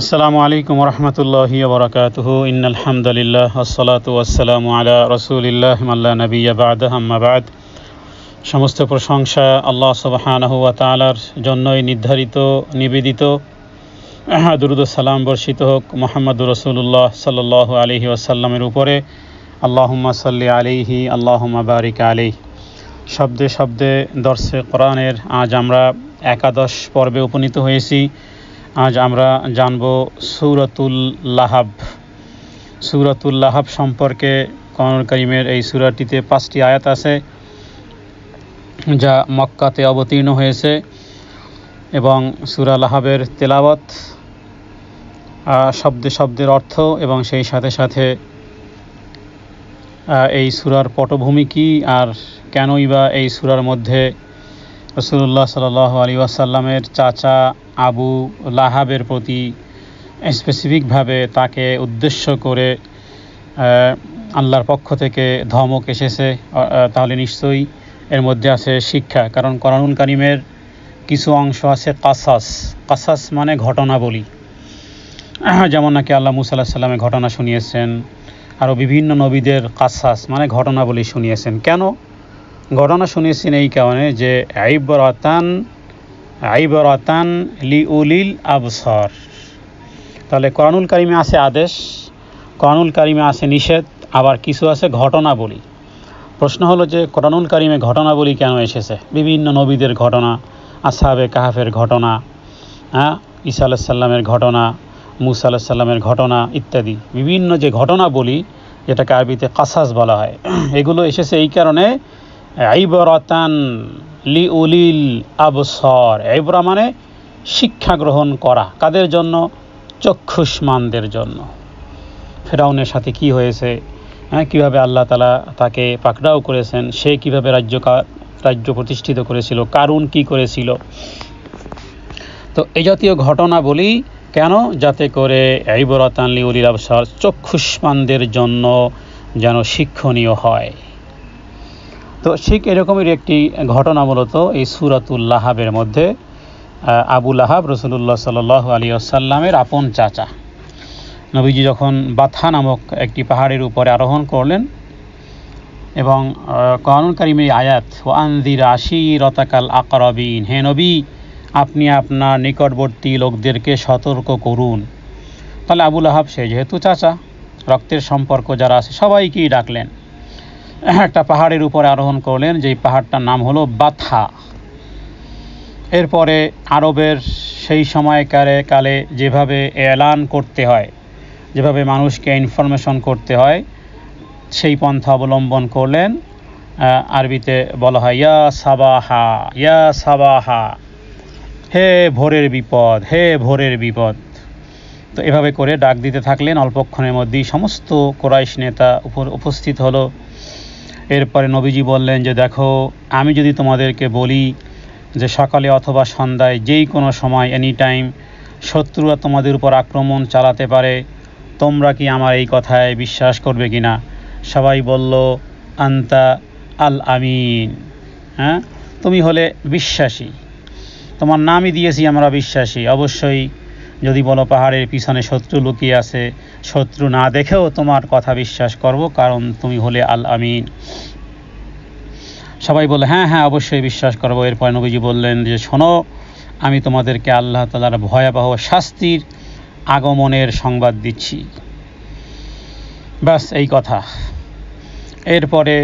আসসালামু আলাইকুম ওরহমতুল্লাহি ওবরাকাতুহু ইন্নাল হামদুলিল্লাহ ওয়াসসালাতু ওয়াসসালামু আলা রাসূলিল্লাহ আল্লা নাবিয়্যা বা'দাহু আম্মা বা'দ। সমস্ত প্রশংসা আল্লাহ সুবহানাহু ওয়া তাআলার জন্যই নির্ধারিত নিবেদিত। দুরূদ ও সালাম বর্ষিত হোক মুহাম্মদুর রাসূলুল্লাহ সাল্লাল্লাহু আলাইহি ওয়াসাল্লামের উপরে। আল্লাহুম্মা সাল্লি আলাইহি আল্লাহুম্মা বারিক আলাইহি। শব্দে শব্দে দর্শে কোরআনের আজ আমরা একাদশ পর্বে উপনীত হয়েছি। আজ আমরা জানব সূরাতুল লাহাব। সূরাতুল লাহাব সম্পর্কে কোরআনুল কারীমের এই সূরাটিতে 5টি আয়াত আছে যা মক্কাতে অবতীর্ণ হয়েছে এবং সূরা লাহাবের তেলাওয়াত, শব্দে শব্দের অর্থ এবং সেই সাথে সাথে এই সূরার পটভূমি কী আর কেনই বা এই সূরার মধ্যে রাসূলুল্লাহ সাল্লাল্লাহু আলাইহি ওয়াসাল্লামের চাচা আবু লাহাবের প্রতি স্পেসিফিকভাবে তাকে উদ্দেশ্য করে আল্লাহর পক্ষ থেকে ধমক এসেছে, তাহলে নিশ্চয়ই এর মধ্যে আছে শিক্ষা। কারণ কোরআনুল কারীমের কিছু অংশ আছে কাসাস মানে ঘটনাবলী, যেমন নাকি আল্লাহ মুসা আলাইহিস সালামের ঘটনা শুনিয়েছেন, আরও বিভিন্ন নবীদের কাসাস মানে ঘটনাবলী শুনিয়েছেন। কেন ঘটনা শুনিয়েছেন? এই কারণে যে আইবরাতান লিউলিল আবসার। তাহলে কোরআনুল কারীমে আছে আদেশ, কোরআনুল কারীমে আছে নিষেধ, আবার কিছু আছে ঘটনাবলী। প্রশ্ন হলো যে কোরআনুল কারীমে ঘটনাবলী কেন এসেছে? বিভিন্ন নবীদের ঘটনা, আসহাবে কাহাফের ঘটনা, ঈসা আলাইহিস সালামের ঘটনা, মুসা আলাইহিস সালামের ঘটনা ইত্যাদি বিভিন্ন যে ঘটনাবলী, যেটাকে আরবিতে কাসাস বলা হয়, এগুলো এসেছে এই কারণে আইবরাতান লিউলিল আবসার। আইবরা মানে শিক্ষা গ্রহণ করা। কাদের জন্য? চক্ষুষ্মানদের জন্য। ফেরাউনের সাথে কি হয়েছে, কিভাবে আল্লাহ তাআলা তাকে পাকড়াও করেছেন, সে কিভাবে রাজ্য প্রতিষ্ঠিত করেছিল, কারুন কি করেছিল। তো এই জাতীয় ঘটনা বলি কেন? যাতে করে আইবরাতান লিউলিল আবসার, চক্ষুষ্মানদের জন্য যেন শিক্ষণীয় হয়। তো ঠিক এরকমের একটি ঘটনা মূলত এই সূরাতুল লাহাবের মধ্যে। আবু লাহাব রাসূলুল্লাহ সাল্লাল্লাহু আলাইহি ওয়াসাল্লামের আপন চাচা। নবীজি যখন বাথা নামক একটি পাহাড়ের উপরে আরোহণ করলেন এবং কোরআনুল কারীমের আয়াত ওয়া আনযির আশীরাতাকাল আকরাবিন, হে নবী আপনি আপনার নিকটবর্তী লোকদেরকে সতর্ক করুন। তাহলে আবু লাহাব সে যেহেতু চাচা, রক্তের সম্পর্ক যারা আছে সবাইকেই ডাকলেন। একটা পাহাড়ের উপরে আরোহণ করলেন, যেই পাহাড়টার নাম হলো বাথা। এরপরে আরবের সেই সময়কালে যেভাবে এলান করতে হয়, যেভাবে মানুষকে ইনফরমেশন করতে হয়, সেই পন্থা অবলম্বন করলেন। আরবিতে বলা হয় ইয়া সাবাহা, ইয়া সাবাহা, হে ভোরের বিপদ, হে ভোরের বিপদ। তো এভাবে করে ডাক দিতে থাকলেন। অল্পক্ষণের মধ্যেই সমস্ত কুরাইশ নেতা উপস্থিত হলো। এরপরে নবীজি বললেন যে দেখো, আমি যদি তোমাদেরকে বলি যে সকালে অথবা সন্ধ্যায় যেই কোনো সময় এনি টাইম শত্রুরা তোমাদের উপর আক্রমণ চালাতে পারে, তোমরা কি আমার এই কথায় বিশ্বাস করবে কি না? সবাই বলল আনতা আল আমিন, তুমি হলে বিশ্বাসী, তোমার নামই দিয়েছি আমরা বিশ্বাসী। অবশ্যই যদি বলো পাহাড়ের পিছনে শত্রু লুকিয়ে আছে, শত্রু না দেখেও তোমার কথা বিশ্বাস করব, কারণ তুমি হলে আল আমিন। সবাই বলে হ্যাঁ হ্যাঁ অবশ্যই বিশ্বাস করব। এরপর নবীজি বললেন যে শোনো, আমি তোমাদেরকে আল্লাহ তাআলার ভয়াবহ শাস্তির আগমনের সংবাদ দিচ্ছি। ব্যাস এই কথা। এরপরে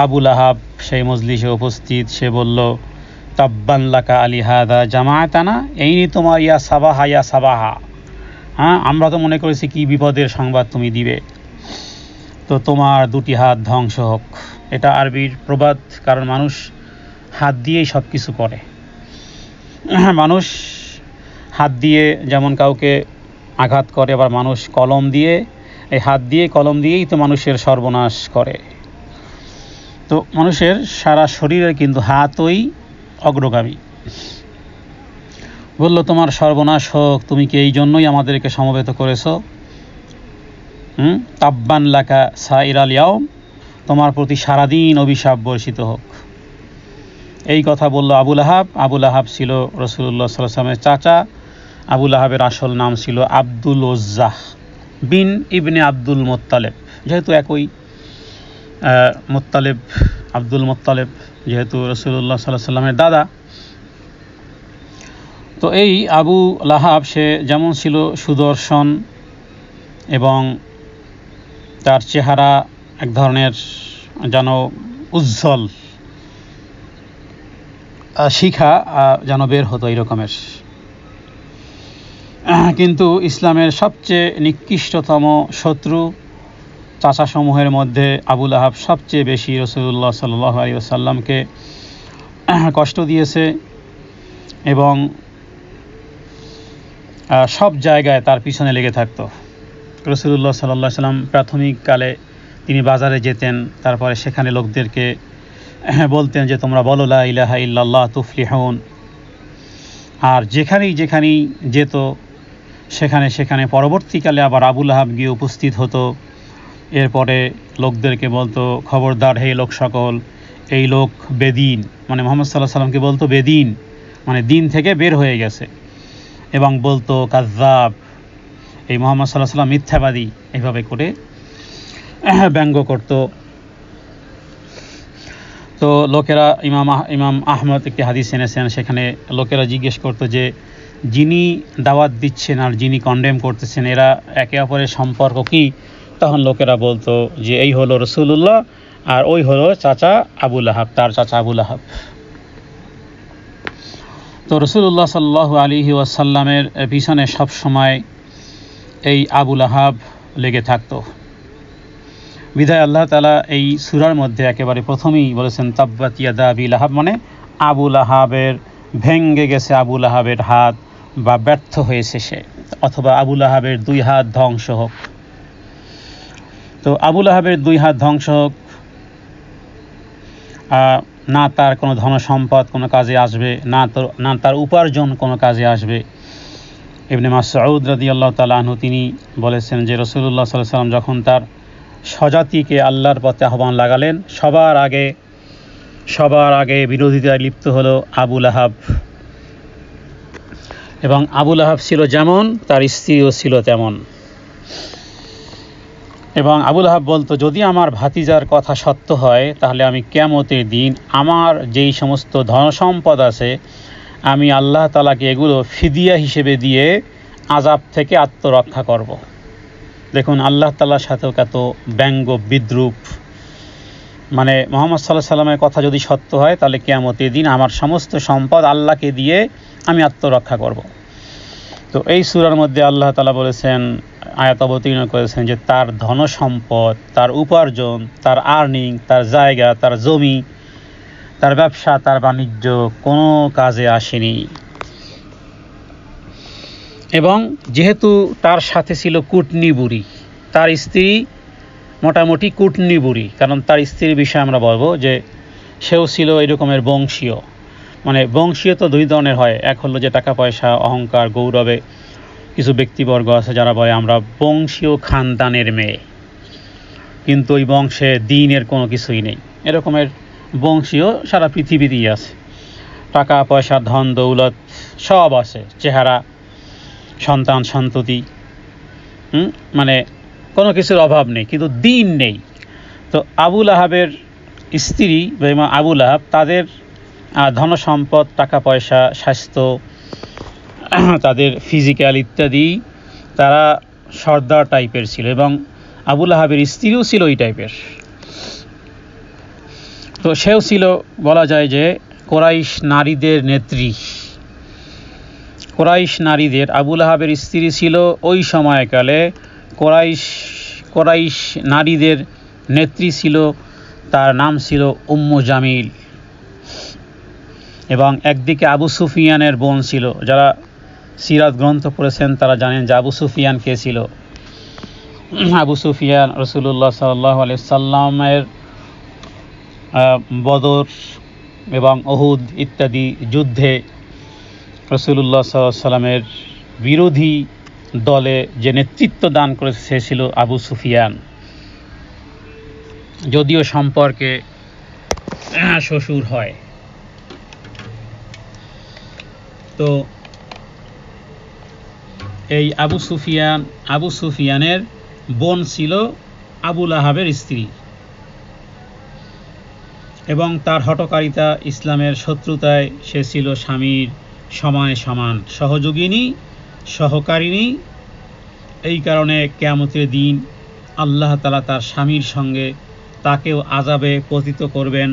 আবু লাহাব সেই মজলিসে উপস্থিত, সে বলল তাব্বান লাকা আলি হাদা জামাআতানা, এই নি তোমার ইয়া সাবাহা, ইয়া সাবাহা। আমরা তো মনে করেছি কি বিপদের সংবাদ তুমি দিবে, তো তোমার দুটি হাত ধ্বংস হোক। এটা আরবির প্রবাদ, কারণ মানুষ হাত দিয়েই সব কিছু করে। মানুষ হাত দিয়ে যেমন কাউকে আঘাত করে, আবার মানুষ কলম দিয়ে, এই হাত দিয়ে কলম দিয়েই তো মানুষের সর্বনাশ করে। তো মানুষের সারা শরীরের কিন্তু হাতই অগ্রগামী। বলল তোমার সর্বনাশ হোক, তুমি কি এই জন্যই আমাদেরকে সমবেত করেছো? তাব্বান লাকা সাইরাল ইয়াউম, তোমার প্রতি সারাদিন অভিশাপ বর্ষিত হোক। এই কথা বলল আবু লাহাব। আবু লাহাব ছিল রাসূলুল্লাহ সাল্লাল্লাহু আলাইহি ওয়াসাল্লামের চাচা আবু লাহাবের আসল নাম ছিল আব্দুল উজ্জাহ বিন ইবনে আব্দুল মুত্তালিব, যেহেতু একই মুত্তালিব, আব্দুল মুত্তালিব যেহেতু রাসূলুল্লাহ সাল্লাল্লাহু আলাইহি ওয়াসাল্লামের দাদা। তো এই আবু লাহাব সে যেমন ছিল সুদর্শন এবং তার চেহারা এক ধরনের যেন উজ্জ্বল শিখা যেন বের হতো এই রকমের, কিন্তু ইসলামের সবচেয়ে নিকৃষ্টতম শত্রু চাচাসমূহের মধ্যে আবু লাহাব সবচেয়ে বেশি রাসূলুল্লাহ সাল্লাল্লাহু আলাইহি ওয়াসাল্লামকে কষ্ট দিয়েছে এবং সব জায়গায় তার পিছনে লেগে থাকতো। রাসূলুল্লাহ সাল্লাল্লাহু আলাইহি ওয়াসাল্লাম প্রাথমিককালে তিনি বাজারে যেতেন, তারপরে সেখানে লোকদেরকে বলতেন যে তোমরা বলো লা ইলাহা ইল্লাল্লাহ তুফলিহুন, আর যেখানেই যেত সেখানে পরবর্তীকালে আবার আবু লাহাব গিয়ে উপস্থিত হতো। এরপরে লোকদেরকে বলতো খবরদার হে লোক সকল, এই লোক বেদিন, মানে মুহাম্মদ সাল্লাল্লাহু আলাইহি ওয়াসাল্লামকে বলতো বেদিন, মানে দিন থেকে বের হয়ে গেছে, এবং বলতো কাযযাব, এই মুহাম্মদ সাল্লাল্লাহু আলাইহি ওয়াসাল্লাম মিথ্যাবাদী, এইভাবে করে ব্যঙ্গ করত। তো লোকেরা ইমাম আহমদ একটি হাদিস এনেছেন, সেখানে লোকেরা জিজ্ঞেস করতো যে যিনি দাওয়াত দিচ্ছেন আর যিনি কন্ডেম করতেছেন এরা একে অপরের সম্পর্ক কি? তখন লোকেরা বলতো যে এই হলো রাসূলুল্লাহ আর ওই হলো চাচা আবু লাহাব, তার চাচা আবু লাহাব। তো রাসূলুল্লাহ সাল্লাল্লাহু আলাইহি ওয়াসাল্লামের পিছনে সবসময় এই আবু লাহাব লেগে থাকতো। বিধায় আল্লাহ তাআলা এই সূরার মধ্যে একেবারে প্রথমেই বলেছেন তাব্বাত ইয়াদা আবি লাহাব, মানে আবু লাহাবের ভেঙ্গে গেছে আবু লাহাবের হাত, বা ব্যর্থ হয়েছে সে, অথবা আবু লাহাবের 2 হাত ধ্বংস হোক। তো আবু লাহাবের 2 হাত ধ্বংস হোক, না তার কোনো ধন সম্পদ কোনো কাজে আসবে, না তার উপার্জন কোনো কাজে আসবে। ইবনে মাসউদ রাদিয়াল্লাহু তাআলা আনহু তিনি বলেছেন যে রাসূলুল্লাহ সাল্লাল্লাহু আলাইহি ওয়াসাল্লাম যখন তার স্বজাতিকে আল্লাহর পথে আহ্বান লাগালেন, সবার আগে বিরোধিতায় লিপ্ত হলো আবু লাহাব, এবং আবু লাহাব ছিল যেমন তার স্ত্রীও ছিল তেমন। এবং আবু লাহাব বলতো যদি আমার ভাতিজার কথা সত্য হয় তাহলে আমি কিয়ামতের দিন আমার যেই সমস্ত ধন সম্পদ আছে আমি আল্লাহ তাআলাকে এগুলো ফিদিয়া হিসেবে দিয়ে আযাব থেকে আত্মরক্ষা করব। দেখুন আল্লাহ তাআলার সাথেও কত ব্যঙ্গ বিদ্রূপ, মানে মুহাম্মদ সাল্লাল্লাহু আলাইহি ওয়াসাল্লামের কথা যদি সত্য হয় তাহলে কিয়ামতের দিন আমার সমস্ত সম্পদ আল্লাহকে দিয়ে আমি আত্মরক্ষা করব। তো এই সূরার মধ্যে আল্লাহ তাআলা বলেছেন, আয়াত অবতীর্ণ করেছেন যে তার ধন সম্পদ, তার উপার্জন, তার আর্নিং, তার জায়গা, তার জমি, তার ব্যবসা, তার বাণিজ্য কোনো কাজে আসেনি। এবং যেহেতু তার সাথে ছিল কুটনি বুড়ি, তার স্ত্রী মোটামুটি কুটনি বুড়ি, কারণ তার স্ত্রীর বিষয়ে আমরা বলবো যে সেও ছিল এরকমের বংশীয়, মানে বংশীয় তো 2 ধরনের হয়, এক হলো যে টাকা পয়সা অহংকার গৌরবে কিছু ব্যক্তিবর্গ আছে যারা বলে আমরা বংশীয় খানদানের মেয়ে, কিন্তু ওই বংশে দ্বীনের কোনো কিছুই নেই, এরকমের বংশীয় সারা পৃথিবীতেই আছে, টাকা পয়সা ধন দৌলত সব আছে, চেহারা সন্তান সন্ততি, মানে কোনো কিছুর অভাব নেই, কিন্তু দ্বীন নেই। তো আবু লাহাবের স্ত্রী বা আবু লাহাব তাদের ধন সম্পদ, টাকা পয়সা, স্বাস্থ্য, তাদের ফিজিক্যাল ইত্যাদি, তারা সর্দার টাইপের ছিল, এবং আবু লাহাবের স্ত্রীও ছিল ওই টাইপের। তো সেও ছিল বলা যায় যে কোরাইশ নারীদের নেত্রী। কোরাইশ নারীদের, আবু লাহাবের স্ত্রী ছিল ওই সময়কালে কোরাইশ নারীদের নেত্রী ছিল, তার নাম ছিল উম্মু জামিল। এবং একদিকে আবু সুফিয়ানের বোন ছিল, যারা সিরাত গ্রন্থ পড়েছেন তারা জানেন যে আবু সুফিয়ান কে ছিল। আবু সুফিয়ান রাসূলুল্লাহ সাল্লাল্লাহু আলাইহি ওয়াসাল্লামের বদর এবং উহুদ ইত্যাদি যুদ্ধে রাসূলুল্লাহ সাল্লাল্লাহু আলাইহি ওয়াসাল্লামের বিরোধী দলে যে নেতৃত্ব দান করেছে সে ছিল আবু সুফিয়ান, যদিও সম্পর্কে শ্বশুর হয়। তো এই আবু সুফিয়ানের বোন ছিল আবু লাহাবের স্ত্রী, এবং তার হঠকারিতা, ইসলামের শত্রুতায় সে ছিল স্বামীর সমানে সমান সহযোগিনী, সহকারিণী। এই কারণে কিয়ামতের দিন আল্লাহ তাআলা তার স্বামীর সঙ্গে তাকেও আযাবে পতিত করবেন।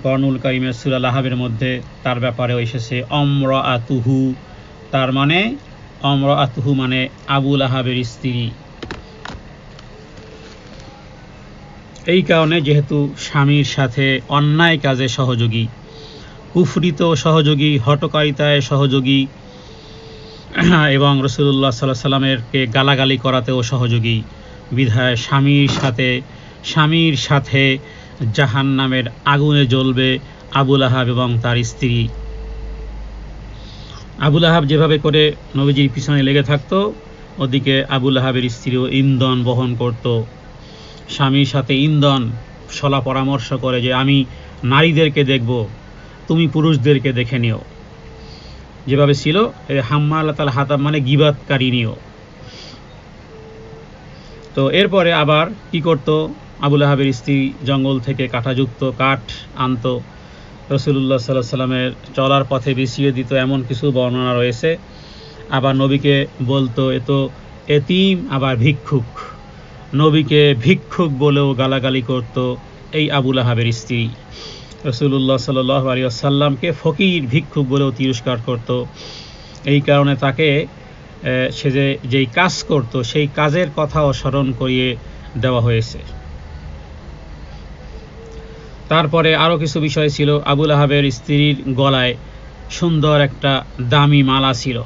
কোরআনুল কারীমের সূরা লাহাবের মধ্যে তার ব্যাপারেও এসেছে আমরাআতুহু, তার মানে আমরাআতুহু মানে আবু লাহাবের স্ত্রী। এই কারণে যেহেতু স্বামীর সাথে অন্যায় কাজে সহযোগী, কুফরিত সহযোগী, হঠকারিতায় সহযোগী, এবং রাসূলুল্লাহ সাল্লাল্লাহু আলাইহি সাল্লামেরকে গালাগালি করাতেও সহযোগী, বিধায় স্বামীর সাথে জাহান্নামের আগুনে জ্বলবে আবু লাহাব এবং তার স্ত্রী। আবু লাহাব যেভাবে করে নবীজির পিছনে লেগে থাকতো, ওদিকে আবু লাহাবের স্ত্রীও ইন্ধন বহন করত। স্বামীর সাথে ইন্ধন সলা পরামর্শ করে যে আমি নারীদেরকে দেখব, তুমি পুরুষদেরকে দেখে নিও। যেভাবে ছিল হাম্মালাতাল হাতাব মানে গীবাতকারিনীও। তো এরপরে আবার কি করত, আবু লাহাবের স্ত্রী জঙ্গল থেকে কাঁটাযুক্ত কাঠ আনত, রাসূলুল্লাহ সাল্লাল্লাহু আলাইহি সাল্লামের চলার পথে বিছিয়ে দিত, এমন কিছু বর্ণনা রয়েছে। আবার নবীকে বলতো এ তো এতিম, আবার ভিক্ষুক। নবীকে ভিক্ষুক বলেও গালাগালি করত এই আবু লাহাবের স্ত্রী। রাসূলুল্লাহ সাল্লাল্লাহু আলাইহি ওয়াসাল্লামকে ফকির, ভিক্ষুক বলেও তিরস্কার করত। এই কারণে তাকে সে যেই কাজ করত সেই কাজের কথাও স্মরণ করিয়ে দেওয়া হয়েছে। তারপরে আরও কিছু বিষয় ছিল। আবু লাহাবের স্ত্রীর গলায় সুন্দর একটা দামি মালা ছিল।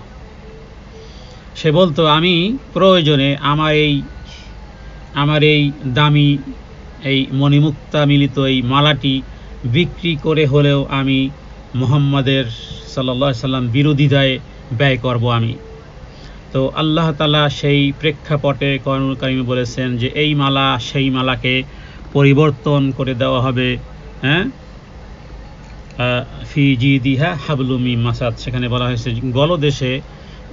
সে বলতো আমি প্রয়োজনে আমার এই দামি এই মণিমুক্তা মিলিত এই মালাটি বিক্রি করে হলেও আমি মুহাম্মাদের সাল্লাল্লাহু আলাইহি সাল্লাম বিরোধিতায় ব্যয় করব আমি। তো আল্লাহ তাআলা সেই প্রেক্ষাপটে কোরআনুল কারীমে বলেছেন যে এই মালা সেই মালাকে পরিবর্তন করে দেওয়া হবে। ফি জিদিহা হাবলুম মিন মাসাদ, সেখানে বলা হয়েছে গলদেশে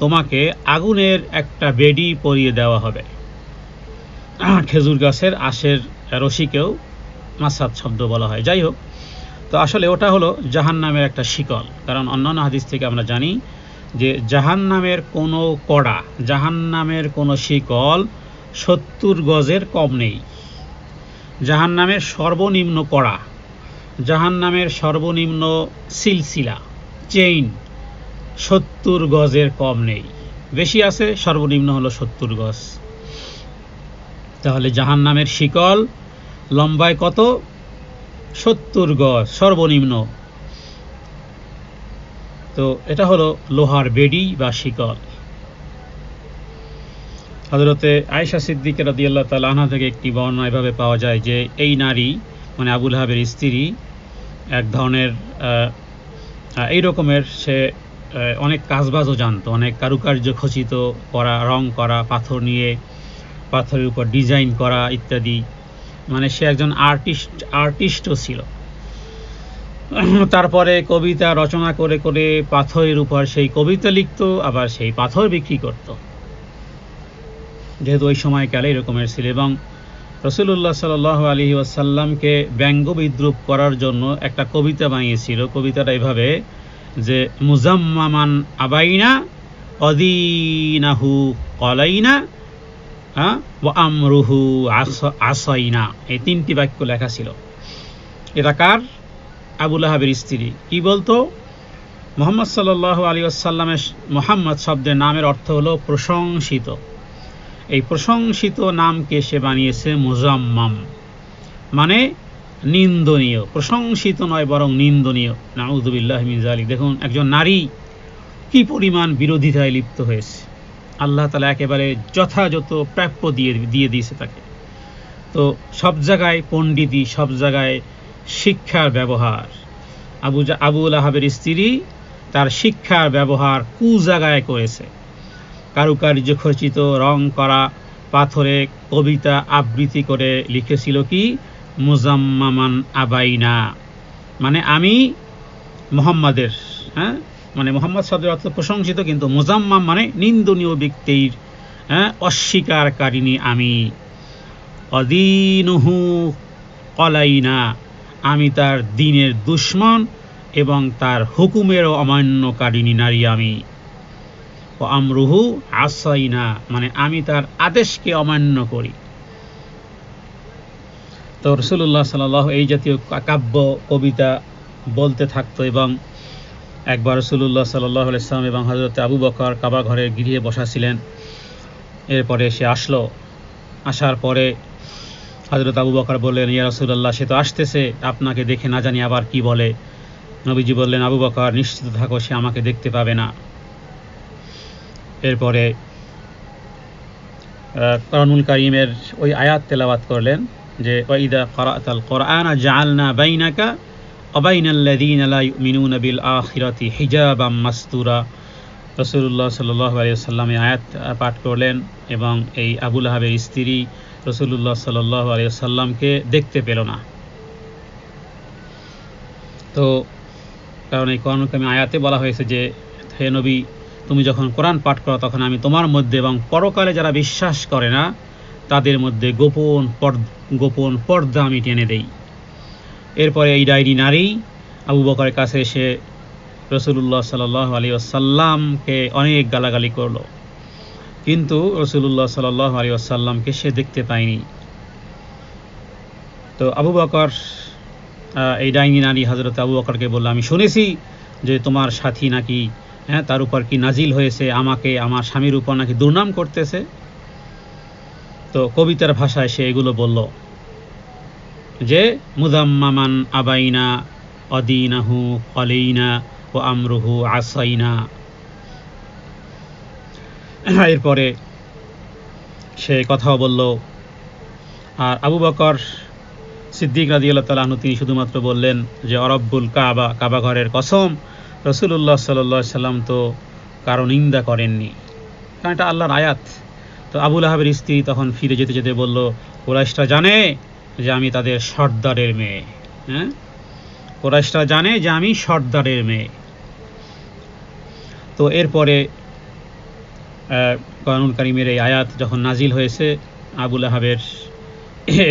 তোমাকে আগুনের একটা বেড়ি পরিয়ে দেওয়া হবে। খেজুর গাছের আশের রশিকেও মাসাদ শব্দ বলা হয়। যাই হোক, তো আসলে ওটা হলো জাহান্নামের একটা শিকল। কারণ অন্যান্য হাদিস থেকে আমরা জানি যে জাহান্নামের কোনো কড়া, জাহান্নামের কোনো শিকল 70 গজের কম নেই। জাহান্নামের সর্বনিম্ন কড়া, জাহান্নামের সর্বনিম্ন সিলসিলা, চেইন 70 গজের কম নেই। বেশি আছে, সর্বনিম্ন হলো 70 গজ। তাহলে জাহান্নামের শিকল লম্বায় কত? 70 গজ সর্বনিম্ন। তো এটা হলো লোহার বেড়ি বা শিকল। হযরতে আয়েশা সিদ্দিকা রাদিয়াল্লাহু তাআলা আনহা থেকে একটি বর্ণনা এভাবে পাওয়া যায় যে এই নারী মানে আবু লাহাবের স্ত্রী এক ধরনের এই রকমের, সে অনেক কাজবাজও জানতো, অনেক কারুকার্য খচিত করা, রং করা, পাথর নিয়ে পাথরের উপর ডিজাইন করা ইত্যাদি। মানে সে একজন আর্টিস্টও ছিল। তারপরে কবিতা রচনা করে করে পাথরের উপর সেই কবিতা লিখত, আবার সেই পাথর বিক্রি করত, যেহেতু ওই সময়কালে এরকমের ছিল। এবং রাসূলুল্লাহ সাল্লাল্লাহু আলাইহি ওয়াসাল্লামকে ব্যঙ্গ বিদ্রুপ করার জন্য একটা কবিতা বানিয়েছিল। কবিতাটা এভাবে যে মুজাম্মামান আবাইনা অদিনাহু কলাইনা ওয়া আমরুহু আসাইনা, এই 3টি বাক্য লেখা ছিল। এটা কার? আবু লাহাবের স্ত্রী। কি বলতো? মুহাম্মদ সাল্লাল্লাহু আলাইহি ওয়াসাল্লামের মুহাম্মদ শব্দের নামের অর্থ হলো প্রশংসিত। এই প্রশংসিত নামকে সে বানিয়েছে মুজাম্মাম, মানে নিন্দনীয়। প্রশংসিত নয়, বরং নিন্দনীয়। নাউযু বিল্লাহি মিন যালিক। দেখুন একজন নারী কি পরিমাণ বিরোধিতায় লিপ্ত হয়েছে। আল্লাহ তাআলা একেবারে যথাযথ প্রাপ্য দিয়ে দিয়েছে তাকে। তো সব জায়গায় পণ্ডিতি, সব জায়গায় শিক্ষার ব্যবহার। আবু লাহাবের স্ত্রী তার শিক্ষার ব্যবহার জায়গায় করেছে। কারুকার্য খচিত রং করা পাথরে কবিতা আবৃত্তি করে লিখেছিল কি? মুজাম্মামান আবাইনা, মানে আমি মুহাম্মাদের মানে মুহাম্মদ শব্দের অর্থ প্রশংসিত, কিন্তু মুজাম্মাম মানে নিন্দনীয় ব্যক্তির অস্বীকারকারিণী আমি। অদীনুহু কলাইনা, আমি তার দ্বীনের দুশমন এবং তার হুকুমেরও অমান্যকারিণী নারী আমি। ও আমরুহু আসাইনা, মানে আমি তার আদেশকে অমান্য করি। তো রাসূলুল্লাহ সাল্লাল্লাহু এই জাতীয় কাব্য কবিতা বলতে থাকতো, এবং একবার রাসূলুল্লাহ সাল্লাল্লাহু আলাইহি ওয়াসাল্লাম এবং হযরত আবু বকর কাবা ঘরের গৃহে বসা ছিলেন। এরপরে সে আসলো, আসার পরে হযরত আবু বকর বললেন, ইয়া রাসূলুল্লাহ, সে তো আসতেছে, আপনাকে দেখে না জানি আবার কি বলে। নবীজি বললেন, আবু বকর নিশ্চিত থাকো, সে আমাকে দেখতে পাবে না। এরপরে কোরআনুল কারীমের ওই আয়াত তেলাওয়াত করলেন যে ওয়াইদা ক্বারাতাল কুরআনা জাআলনা বাইনাকা ওয়া বাইনাল্লাযীনা লা ইউমিনুনা বিল আখিরাতি হিজাবাম মাসতুরা। রাসূলুল্লাহ সাল্লাল্লাহু আলাইহি ওয়াসাল্লাম এই আয়াত পাঠ করলেন, এবং এই আবু লাহাবের স্ত্রী রাসূলুল্লাহ সাল্লাল্লাহু আলাইহি ওয়াসাল্লামকে দেখতে পেল না। তো কারণ এই কোরআনুল কারীম আয়াতে বলা হয়েছে যে, হে নবী, তুমি যখন কোরআন পাঠ করো তখন আমি তোমার মধ্যে এবং পরকালে যারা বিশ্বাস করে না তাদের মধ্যে গোপন পর্দা আমি টেনে দেই। এরপরে এই ডায়েরি নারী আবু বকরের কাছে এসে রাসূলুল্লাহ সাল্লাল্লাহু আলাইহি ওয়াসাল্লামকে অনেক গালাগালি করলো, কিন্তু রাসূলুল্লাহ সাল্লাল্লাহু আলাইহি ওয়াসাল্লামকে সে দেখতে পায়নি। তো আবু বকর এই ডাইনি নারী হযরত আবু বকরকে বলল, আমি শুনেছি যে তোমার সাথী নাকি তার উপর কি নাজিল হয়েছে, আমাকে আমার স্বামীর উপর নাকি দুর্নাম করতেছে। তো কবিতার ভাষায় সে এগুলো বলল যে মুজাম্মামান আবাইনা অদীনাহু কলাইনা ও আমরুহু আসাইনা। এরপরে সে কথাও বলল। আর আবু বকর সিদ্দিক রাদিয়াল্লাহু তাআলা আনহু তিনি শুধুমাত্র বললেন যে অরব্বুল কাবা, কাবা ঘরের কসম, রাসূলুল্লাহ সাল্লাল্লাহু আলাইহি ওয়াসাল্লাম তো কারো নিন্দা করেননি, কারণ এটা আল্লাহর আয়াত। তো আবু লাহাবের স্ত্রী তখন ফিরে যেতে যেতে বলল, কুরাইশরা জানে যে আমি তাদের সর্দারের মেয়ে। কুরাইশরা জানে যে আমি সর্দারের মেয়ে। তো এরপরে কোরআনুল কারীমের এই আয়াত যখন নাজিল হয়েছে, আবু লাহাবের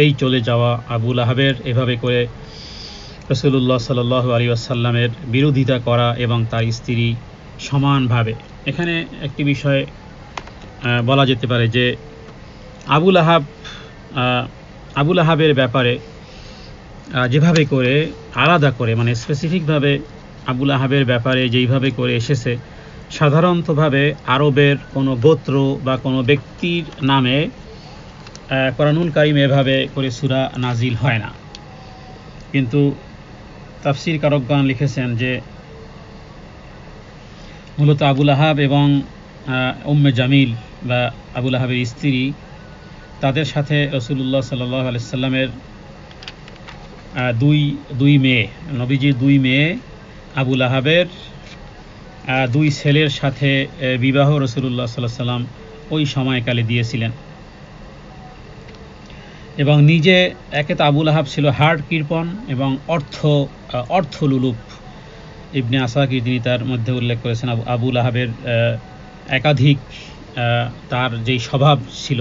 এই চলে যাওয়া, আবু লাহাবের এভাবে করে রাসূলুল্লাহ সাল্লাল্লাহু আলাইহি ওয়াসাল্লামের বিরোধিতা করা এবং তার স্ত্রী সমানভাবে। এখানে একটি বিষয় বলা যেতে পারে যে আবু লাহাবের ব্যাপারে যেভাবে করে আলাদা করে, মানে স্পেসিফিকভাবে আবু লাহাবের ব্যাপারে যেইভাবে করে এসেছে, সাধারণতভাবে আরবের কোনো গোত্র বা কোনো ব্যক্তির নামে কোরআনুল কারীম এভাবে করে সূরা নাজিল হয় না। কিন্তু তাফসীর কারকগণ লিখেছেন যে মূলত আবু লাহাব এবং উম্মে জামিল বা আবু লাহাবের স্ত্রী, তাদের সাথে রাসূলুল্লাহ সাল্লাল্লাহু আলাইহি ওয়াসাল্লামের দুই মেয়ে, নবীজির দুই মেয়ে আবু লাহাবের দুই ছেলের সাথে বিবাহ রাসূলুল্লাহ সাল্লাল্লাহু আলাইহি ওয়াসাল্লাম ওই সময়কালে দিয়েছিলেন। এবং নিজে একে তো আবু লাহাব ছিল হার্ট কৃপণ এবং অর্থলুলুপ। ইবনে আসাকির তিনি তার মধ্যে উল্লেখ করেছেন আবু লাহাবের একাধিক তার যেই স্বভাব ছিল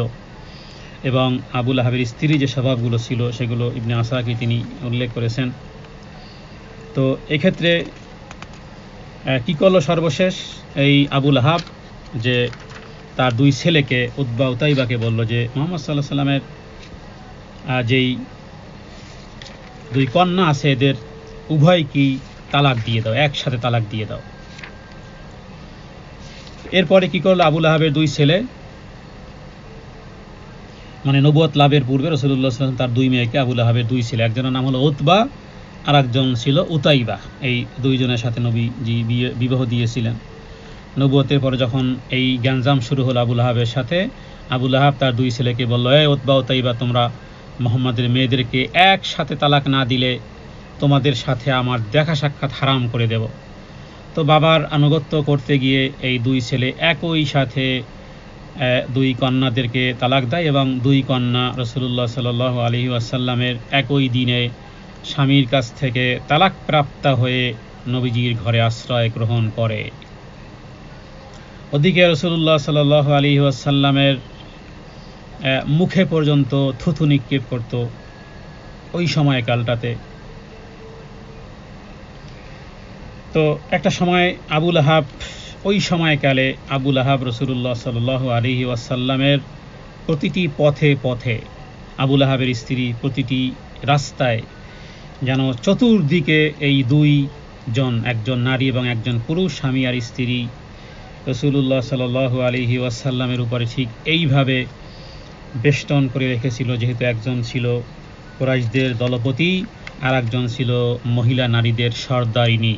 এবং আবু লাহাবের স্ত্রী যে স্বভাবগুলো ছিল সেগুলো ইবনে আসাকির তিনি উল্লেখ করেছেন। তো এক্ষেত্রে কী করলো সর্বশেষ এই আবু লাহাব, যে তার দুই ছেলেকে উতবা উতাইবাকে বলল যে মুহাম্মদ সাল্লাল্লাহু আলাইহি ওয়াসাল্লামের যেই দুই কন্যা আছে এদের উভয় কি তালাক দিয়ে দাও, একসাথে তালাক দিয়ে দাও। এরপরে কি করলো আবু লাহাবের দুই ছেলে, মানে নবুয়ত লাভের পূর্বে রাসূলুল্লাহ সাল্লাল্লাহু আলাইহি ওয়াসাল্লাম তার দুই মেয়েকে, আবু লাহাবের দুই ছেলে, একজনের নাম হলো উতবা আর একজন ছিল উতাইবা, এই দুইজনের সাথে নবীজি বিবাহ দিয়েছিলেন। নবুয়তের পরে যখন এই গ্যাঞ্জাম শুরু হলো আবু লাহাবের সাথে, আবু লাহাব তার দুই ছেলেকে বলল, এই উতবা উতাইবা, তোমরা মুহাম্মাদের মেয়েদেরকে একসাথে তালাক না দিলে তোমাদের সাথে আমার দেখা সাক্ষাৎ হারাম করে দেব। তো বাবার আনুগত্য করতে গিয়ে এই দুই ছেলে একই সাথে দুই কন্যাদেরকে তালাক দেয় এবং দুই কন্যা রাসূলুল্লাহ সাল্লাল্লাহু আলাইহি ওয়াসাল্লামের একই দিনে স্বামীর কাছ থেকে তালাক প্রাপ্তা হয়ে নবীজির ঘরে আশ্রয় গ্রহণ করে। ওদিকে রাসূলুল্লাহ সাল্লাল্লাহু আলাইহি ওয়াসাল্লামের মুখে পর্যন্ত থুথু নিক্ষেপ করত ওই সময়কালটাতে। তো একটা সময় আবু লাহাব, ওই সময়কালে আবু লাহাব রাসূলুল্লাহ সাল্লাল্লাহু আলাইহি ওয়াসাল্লামের প্রতিটি পথে পথে, আবু লাহাবের স্ত্রী প্রতিটি রাস্তায় যেন চতুর্দিকে এই দুইজন, একজন নারী এবং একজন পুরুষ, স্বামী আর স্ত্রী, রাসূলুল্লাহ সাল্লাল্লাহু আলাইহি ওয়াসাল্লামের উপরে ঠিক এইভাবে বেষ্টন করে রেখেছিল, যেহেতু একজন ছিল কুরাইশদের দলপতি আর একজন ছিল মহিলা নারীদের সর্দারিনী।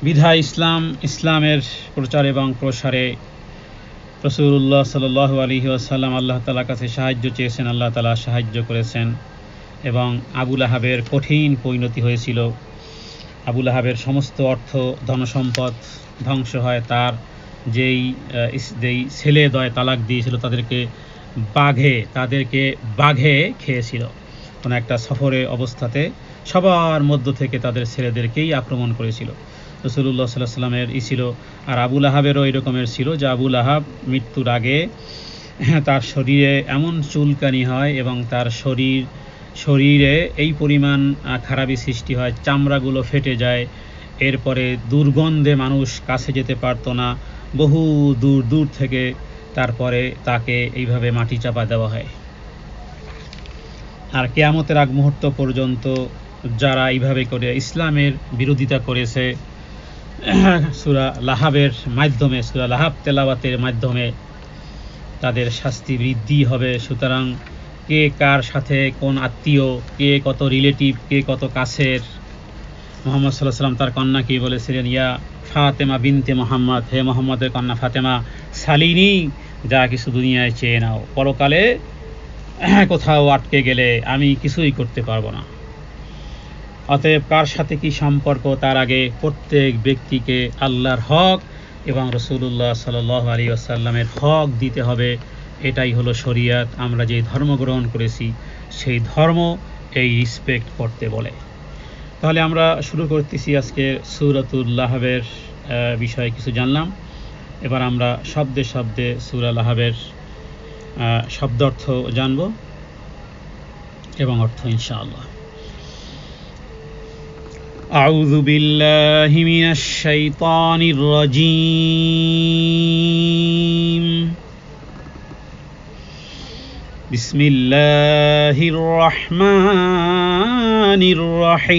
বিধায় ইসলামের প্রচার এবং প্রসারে রাসূলুল্লাহ সাল্লাল্লাহু আলাইহি ওয়াসাল্লাম আল্লাহ তাআলার কাছে সাহায্য চেয়েছেন, আল্লাহ তাআলা সাহায্য করেছেন এবং আবু লাহাবের কঠিন পরিণতি হয়েছিল। আবু লাহাবের সমস্ত অর্থ ধনসম্পদ ধ্বংস হয়। তার যেই ছেলেদ্বয় তালাক দিয়েছিল তাদেরকে বাঘে খেয়েছিল। কোনো একটা সফরে অবস্থাতে সবার মধ্য থেকে তাদের ছেলেদেরকেই আক্রমণ করেছিল। রাসূলুল্লাহ সাল্লাল্লাহু আলাইহি ওয়াসাল্লামের ছিল, আর আবু লাহাবেরও এই রকমের ছিল যে আবু লাহাব মৃত্যুর আগে তার শরীরে এমন চুলকানি হয় এবং তার শরীরে এই পরিমাণ খারাপি সৃষ্টি হয়, চামড়াগুলো ফেটে যায়, এরপরে দুর্গন্ধে মানুষ কাছে যেতে পারত না, বহু দূর দূর থেকে তারপরে তাকে এইভাবে মাটি চাপা দেওয়া হয়। আর কিয়ামতের আগ মুহূর্ত পর্যন্ত যারা এইভাবে করে ইসলামের বিরোধিতা করেছে, সূরা লাহাবের মাধ্যমে, সূরা লাহাব তেলাওয়াতের মাধ্যমে তাদের শাস্তি বৃদ্ধি হবে। সুতরাং কে কার সাথে কোন আত্মীয়, কে কত রিলেটিভ, কে কত কাছের। মুহাম্মদ সাল্লাল্লাহু আলাইহি ওয়াসাল্লাম তার কন্যাকে বলেছিলেন, ইয়া ফাতেমা বিনতে মুহাম্মদ, হে মুহাম্মদের কন্যা ফাতেমা, সালিনি, যা কিছু দুনিয়ায় চেয়ে নাও, পরকালে কোথাও আটকে গেলে আমি কিছুই করতে পারবো না। অতএব কার সাথে কি সম্পর্ক, তার আগে প্রত্যেক ব্যক্তিকে আল্লাহর হক এবং রাসূলুল্লাহ সাল্লাল্লাহু আলাইহি ওয়াসাল্লামের হক দিতে হবে। এটাই হলো শরিয়াত। আমরা যে ধর্ম গ্রহণ করেছি সেই ধর্ম এই রিসপেক্ট করতে বলে। তাহলে আমরা শুরু করতেছি আজকে সূরাতুল লাহাবের বিষয়ে কিছু জানলাম। এবার আমরা শব্দে শব্দে সূরা লাহাবের শব্দার্থ জানব এবং অর্থ ইনশাআল্লাহ। আউযু বিল্লাহি মিনাশ শাইতানির রাজীম। বিসমিল্লাহির রহমানির রহিম।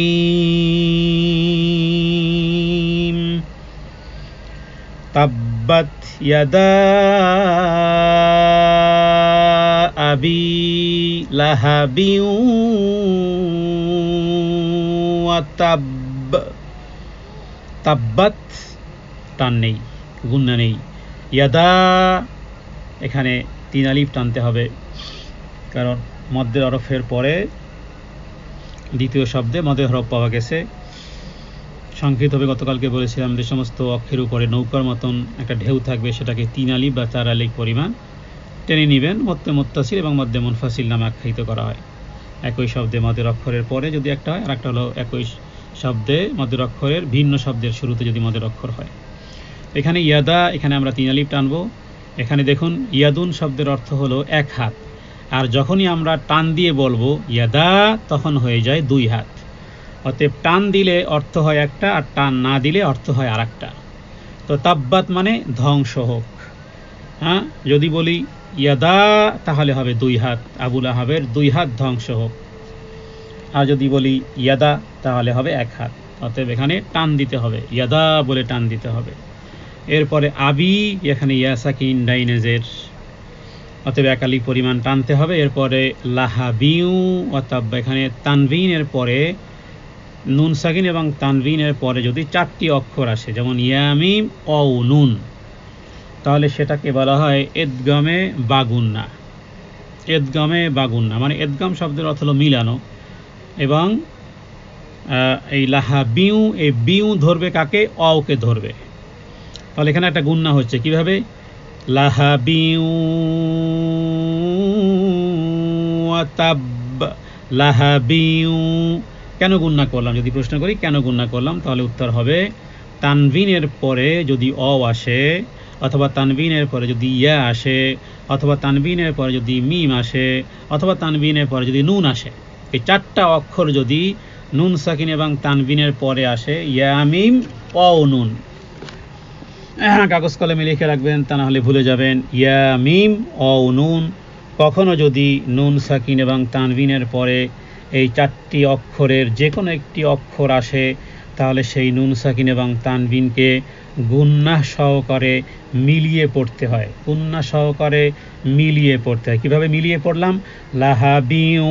তাব্বাত ইয়াদা আবি লাহাবিন ওয়া তাব। তাব্বাত টান নেই, গুন্না নেই। ইয়াদা এখানে 3 আলিফ টানতে হবে, কারণ মদ্দের হরফের পরে দ্বিতীয় শব্দে মদের হরফ পাওয়া গেছে। সংক্ষিপ্তভাবে গতকালকে বলেছিলাম যে সমস্ত অক্ষের উপরে নৌকার মতন একটা ঢেউ থাকবে, সেটাকে 3 আলিফ বা 4 আলিফ পরিমাণ টেনে নেবেন। মদ্দে মুত্তাসিল এবং মদ্দে মুনফাসিল নামে আখ্যায়িত করা হয়। একই শব্দে মদের অক্ষরের পরে যদি একটা হয়, আর একটা হলো একই শব্দে মদের অক্ষরের ভিন্ন শব্দের শুরুতে যদি মদের অক্ষর হয়। এখানে ইয়াদা, এখানে আমরা 3 আলিফ টানবো। এখানে দেখুন ইয়াদুন শব্দের অর্থ হলো 1 হাত, আর যখনই আমরা টান দিয়ে বলবো ইয়াদা তখন হয়ে যায় 2 হাত। অতএব টান দিলে অর্থ হয় একটা, আর টান না দিলে অর্থ হয় আর একটা। তো তাব্বাত মানে ধ্বংস হোক। হ্যাঁ, যদি বলি ইয়াদা তাহলে হবে 2 হাত, আবু লাহাবের 2 হাত ধ্বংস হোক। আর যদি বলি ইয়াদা তাহলে হবে 1 হাত। অতএব এখানে টান দিতে হবে, ইয়াদা বলে টান দিতে হবে। এরপরে আবি, এখানে ইয়া সাকিন ডাইনেজের, অতএব 1 আলিফ পরিমাণ টানতে হবে। এরপরে লাহাবিউ অতএব এখানে তানবিনের পরে নুন সাকিন এবং তানবিনের পরে যদি 4টি অক্ষর আসে, যেমন ইয়ামিম অ নুন, তাহলে সেটাকে বলা হয় ইদগামে বাগুন্না। ইদগামে বাগুন্না মানে ইদগাম শব্দের অর্থ হলো মিলানো। এবং এই লাহাবিউ, এই বিউ ধরবে কাকে? অকে ধরবে। তাহলে এখানে একটা গুন্না হচ্ছে কিভাবে? লাহাবিউ ওয়া তাব, লাহাবিউ কেন গুণনা করলাম, যদি প্রশ্ন করি কেন গুণনা করলাম, তাহলে উত্তর হবে তানবিনের পরে যদি অ আসে, অথবা তানবিনের পরে যদি ইয়া আসে, অথবা তানবিনের পরে যদি মিম আসে, অথবা তানবিনের পরে যদি নুন আসে, এই চারটা অক্ষর যদি নুন সাকিন এবং তানবিনের পরে আসে, ইয়া মিম অ নুন, কাগজ কলমে লিখে রাখবেন, তা না হলে ভুলে যাবেন। ইয়া মিম অ নুন, কখনো যদি নুন সাকিন এবং তানবিনের পরে এই চারটি অক্ষরের যে কোনো একটি অক্ষর আসে, তাহলে সেই নুন সাকিন এবং তানবিনকে গুন্না সহকারে মিলিয়ে পড়তে হয়, গুন্না সহকারে মিলিয়ে পড়তে হয়। কীভাবে মিলিয়ে পড়লাম? লাহাবিউ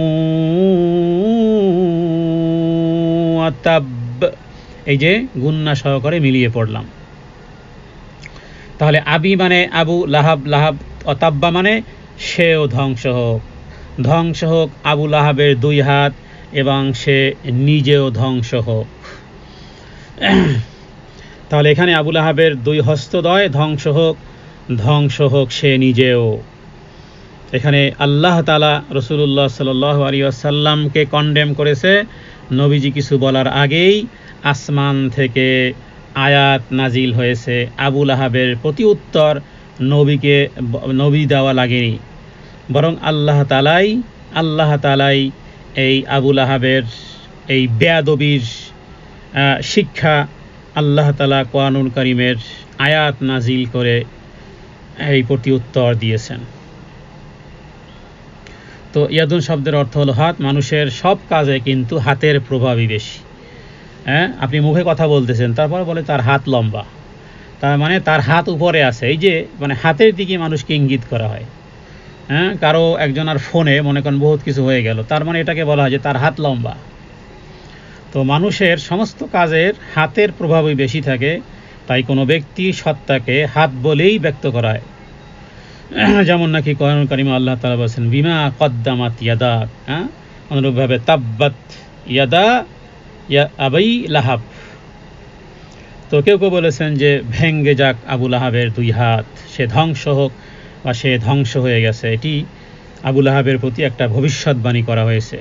আতাব, এই যে গুন্না সহকারে মিলিয়ে পড়লাম। তাহলে আবি মানে আবু, লাহাব লাহাব, অতাব্বা মানে সেও ধ্বংস হোক, ধ্বংস হোক আবু লাহাবের 2 হাত এবং সে নিজেও ধ্বংস হোক। তাহলে এখানে আবু লাহাবের 2 হস্তদ্বয় ধ্বংস হোক, ধ্বংস হোক সে নিজেও। এখানে আল্লাহ তাআলা রাসূলুল্লাহ সাল্লাল্লাহু আলাইহি ওয়াসাল্লামকে কন্ডেম করেছে। নবীজি কিছু বলার আগেই আসমান থেকে আয়াত নাজিল হয়েছে। আবু লাহাবের প্রতি উত্তর নবী দেওয়া লাগেনি, বরং আল্লাহ তাআলাই এই আবু লাহাবের এই বেয়াদবির শিক্ষা আল্লাহ তাআলা কোরআনুল কারীমের আয়াত নাজিল করে এই প্রতি উত্তর দিয়েছেন। তো ইয়াদুন শব্দের অর্থ হলো হাত। মানুষের সব কাজে কিন্তু হাতের প্রভাবই বেশি। আপনি মুখে কথা বলতেছেন, তারপর বলে তার হাত লম্বা, তার মানে তার হাত উপরে আছে। এই যে মানে হাতের দিকে মানুষকে ইঙ্গিত করা হয়। কারো একজনের ফোনে মনে করেন বহুত কিছু হয়ে গেল, তার মানে এটাকে বলা হয় যে তার হাত লম্বা। তো মানুষের সমস্ত কাজের হাতের প্রভাবই বেশি থাকে, তাই কোনো ব্যক্তি সত্তাকে হাত বলেই ব্যক্ত করা হয়। যেমন নাকি কোরআনুল কারীমে আল্লাহ তাআলা বলেছেন বিমা কদ্দামাত ইয়াদাক, অনুরূপভাবে তাব্বাত ইয়াদা আবি লাহাব। তো কেউ কেউ বলেছেন যে ভেঙ্গে যাক আবু লাহাবের 2 হাত, সে ধ্বংস হোক বা সে ধ্বংস হয়ে গেছে। এটি আবু লাহাবের প্রতি একটা ভবিষ্যৎবাণী করা হয়েছে।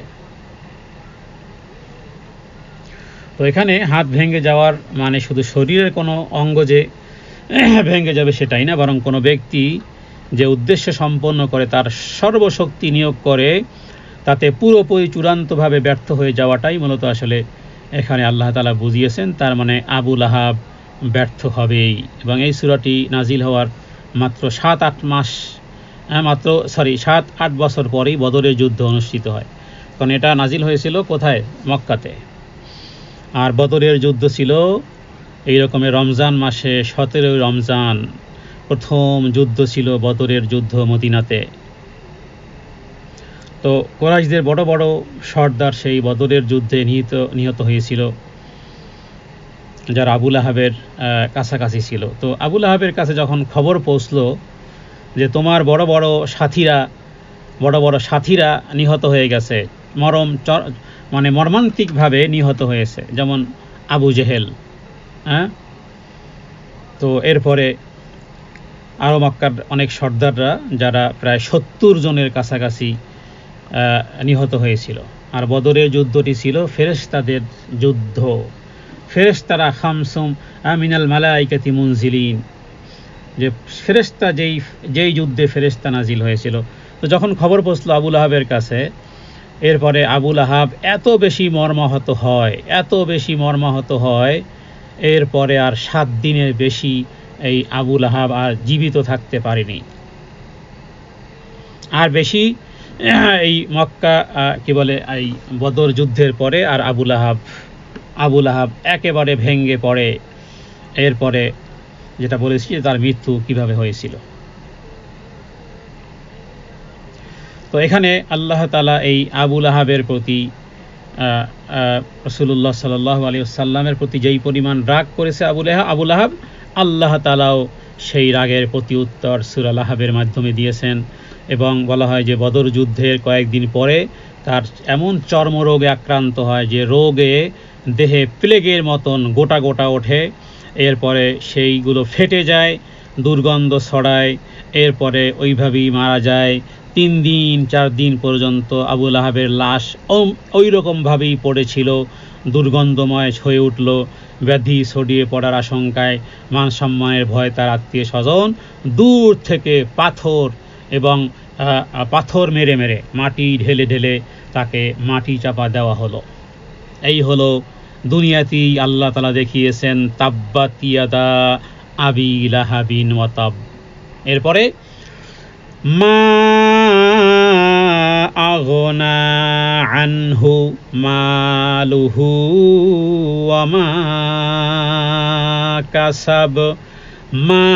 তো এখানে হাত ভেঙে যাওয়ার মানে শুধু শরীরের কোনো অঙ্গ যে ভেঙে যাবে সেটাই না, বরং কোনো ব্যক্তি যে উদ্দেশ্য সম্পন্ন করে, তার সর্বশক্তি নিয়োগ করে, তাতে পুরোপুরি চূড়ান্তভাবে ব্যর্থ হয়ে যাওয়াটাই মূলত আসলে এখানে আল্লাহ তাআলা বুঝিয়েছেন। তার মানে আবু লাহাব ব্যর্থ হবেই। এবং এই সূরাটি নাজিল হওয়ার মাত্র 7-8 বছর পরেই বদরের যুদ্ধ অনুষ্ঠিত হয়। কারণ এটা নাজিল হয়েছিল কোথায়? মক্কাতে। আর বদরের যুদ্ধ ছিল এই রকমের রমজান মাসে, 17 রমজান প্রথম যুদ্ধ ছিল বদরের যুদ্ধ মদিনাতে। তো কুরাইশদের বড় বড় সর্দার সেই বদরের যুদ্ধে নিহত হয়েছিল, যারা আবু লাহাবের কাছাকাছি ছিল। তো আবু লাহাবের কাছে যখন খবর পৌঁছলো যে তোমার বড় বড় সাথীরা নিহত হয়ে গেছে, মর্মান্তিকভাবে নিহত হয়েছে, যেমন আবু জেহেল। তো এরপরে আরও মক্কার অনেক সর্দাররা, যারা প্রায় 70 জনের কাছাকাছি নিহত হয়েছিল। আর বদরের যুদ্ধটি ছিল ফেরেশতাদের যুদ্ধ। ফেরেশতারা খামসুম মিনাল মালাইকাতি মুনজিলিন, যে ফেরেশতা যেই যুদ্ধে ফেরেশতা নাজিল হয়েছিল। তো যখন খবর পৌঁছলো আবু লাহাবের কাছে, এরপরে আবু লাহাব এত বেশি মর্মাহত হয়, এরপরে আর 7 দিনের বেশি এই আবু লাহাব আর জীবিত থাকতে পারেনি। আর বেশি এই মক্কা এই বদর যুদ্ধের পরে আর আবু লাহাব একেবারে ভেঙে পড়ে। এরপরে যেটা বলেছি তার মৃত্যু কিভাবে হয়েছিল। তো এখানে আল্লাহ তাআলা এই আবু লাহাবের প্রতি রাসূলুল্লাহ সাল্লাল্লাহু আলাইহি ওয়াসাল্লামের প্রতি যেই পরিমাণ রাগ করেছে আবু লাহাব, আল্লাহ তাআলাও সেই রাগের প্রতি উত্তর সূরা লাহাবের মাধ্যমে দিয়েছেন। এবং বলা হয় যে বদর যুদ্ধের কয়েকদিন পরে তার এমন চর্মরোগে আক্রান্ত হয় যে রোগে দেহে প্লেগের মতন গোটা গোটা ওঠে, এরপরে সেইগুলো ফেটে যায়, দুর্গন্ধ ছড়ায়, এরপরে ওইভাবেই মারা যায়। 3 দিন 4 দিন পর্যন্ত আবু লাহাবের লাশ ওই রকমভাবেই পড়েছিল, দুর্গন্ধময় হয়ে উঠল। ব্যাধি ছড়িয়ে পড়ার আশঙ্কায়, মান সম্মানের ভয় তার আত্মীয় স্বজন দূর থেকে পাথর মেরে মেরে মাটি ঢেলে ঢেলে তাকে মাটি চাপা দেওয়া হলো। এই হলো দুনিয়াতেই আল্লাহ তাআলা দেখিয়েছেন তাব্বাত ইয়াদা আবি লাহাবিন ওয়া তাব। এরপরে মা আগনা আনহু মালুহু ওয়া মা কাসাব। মা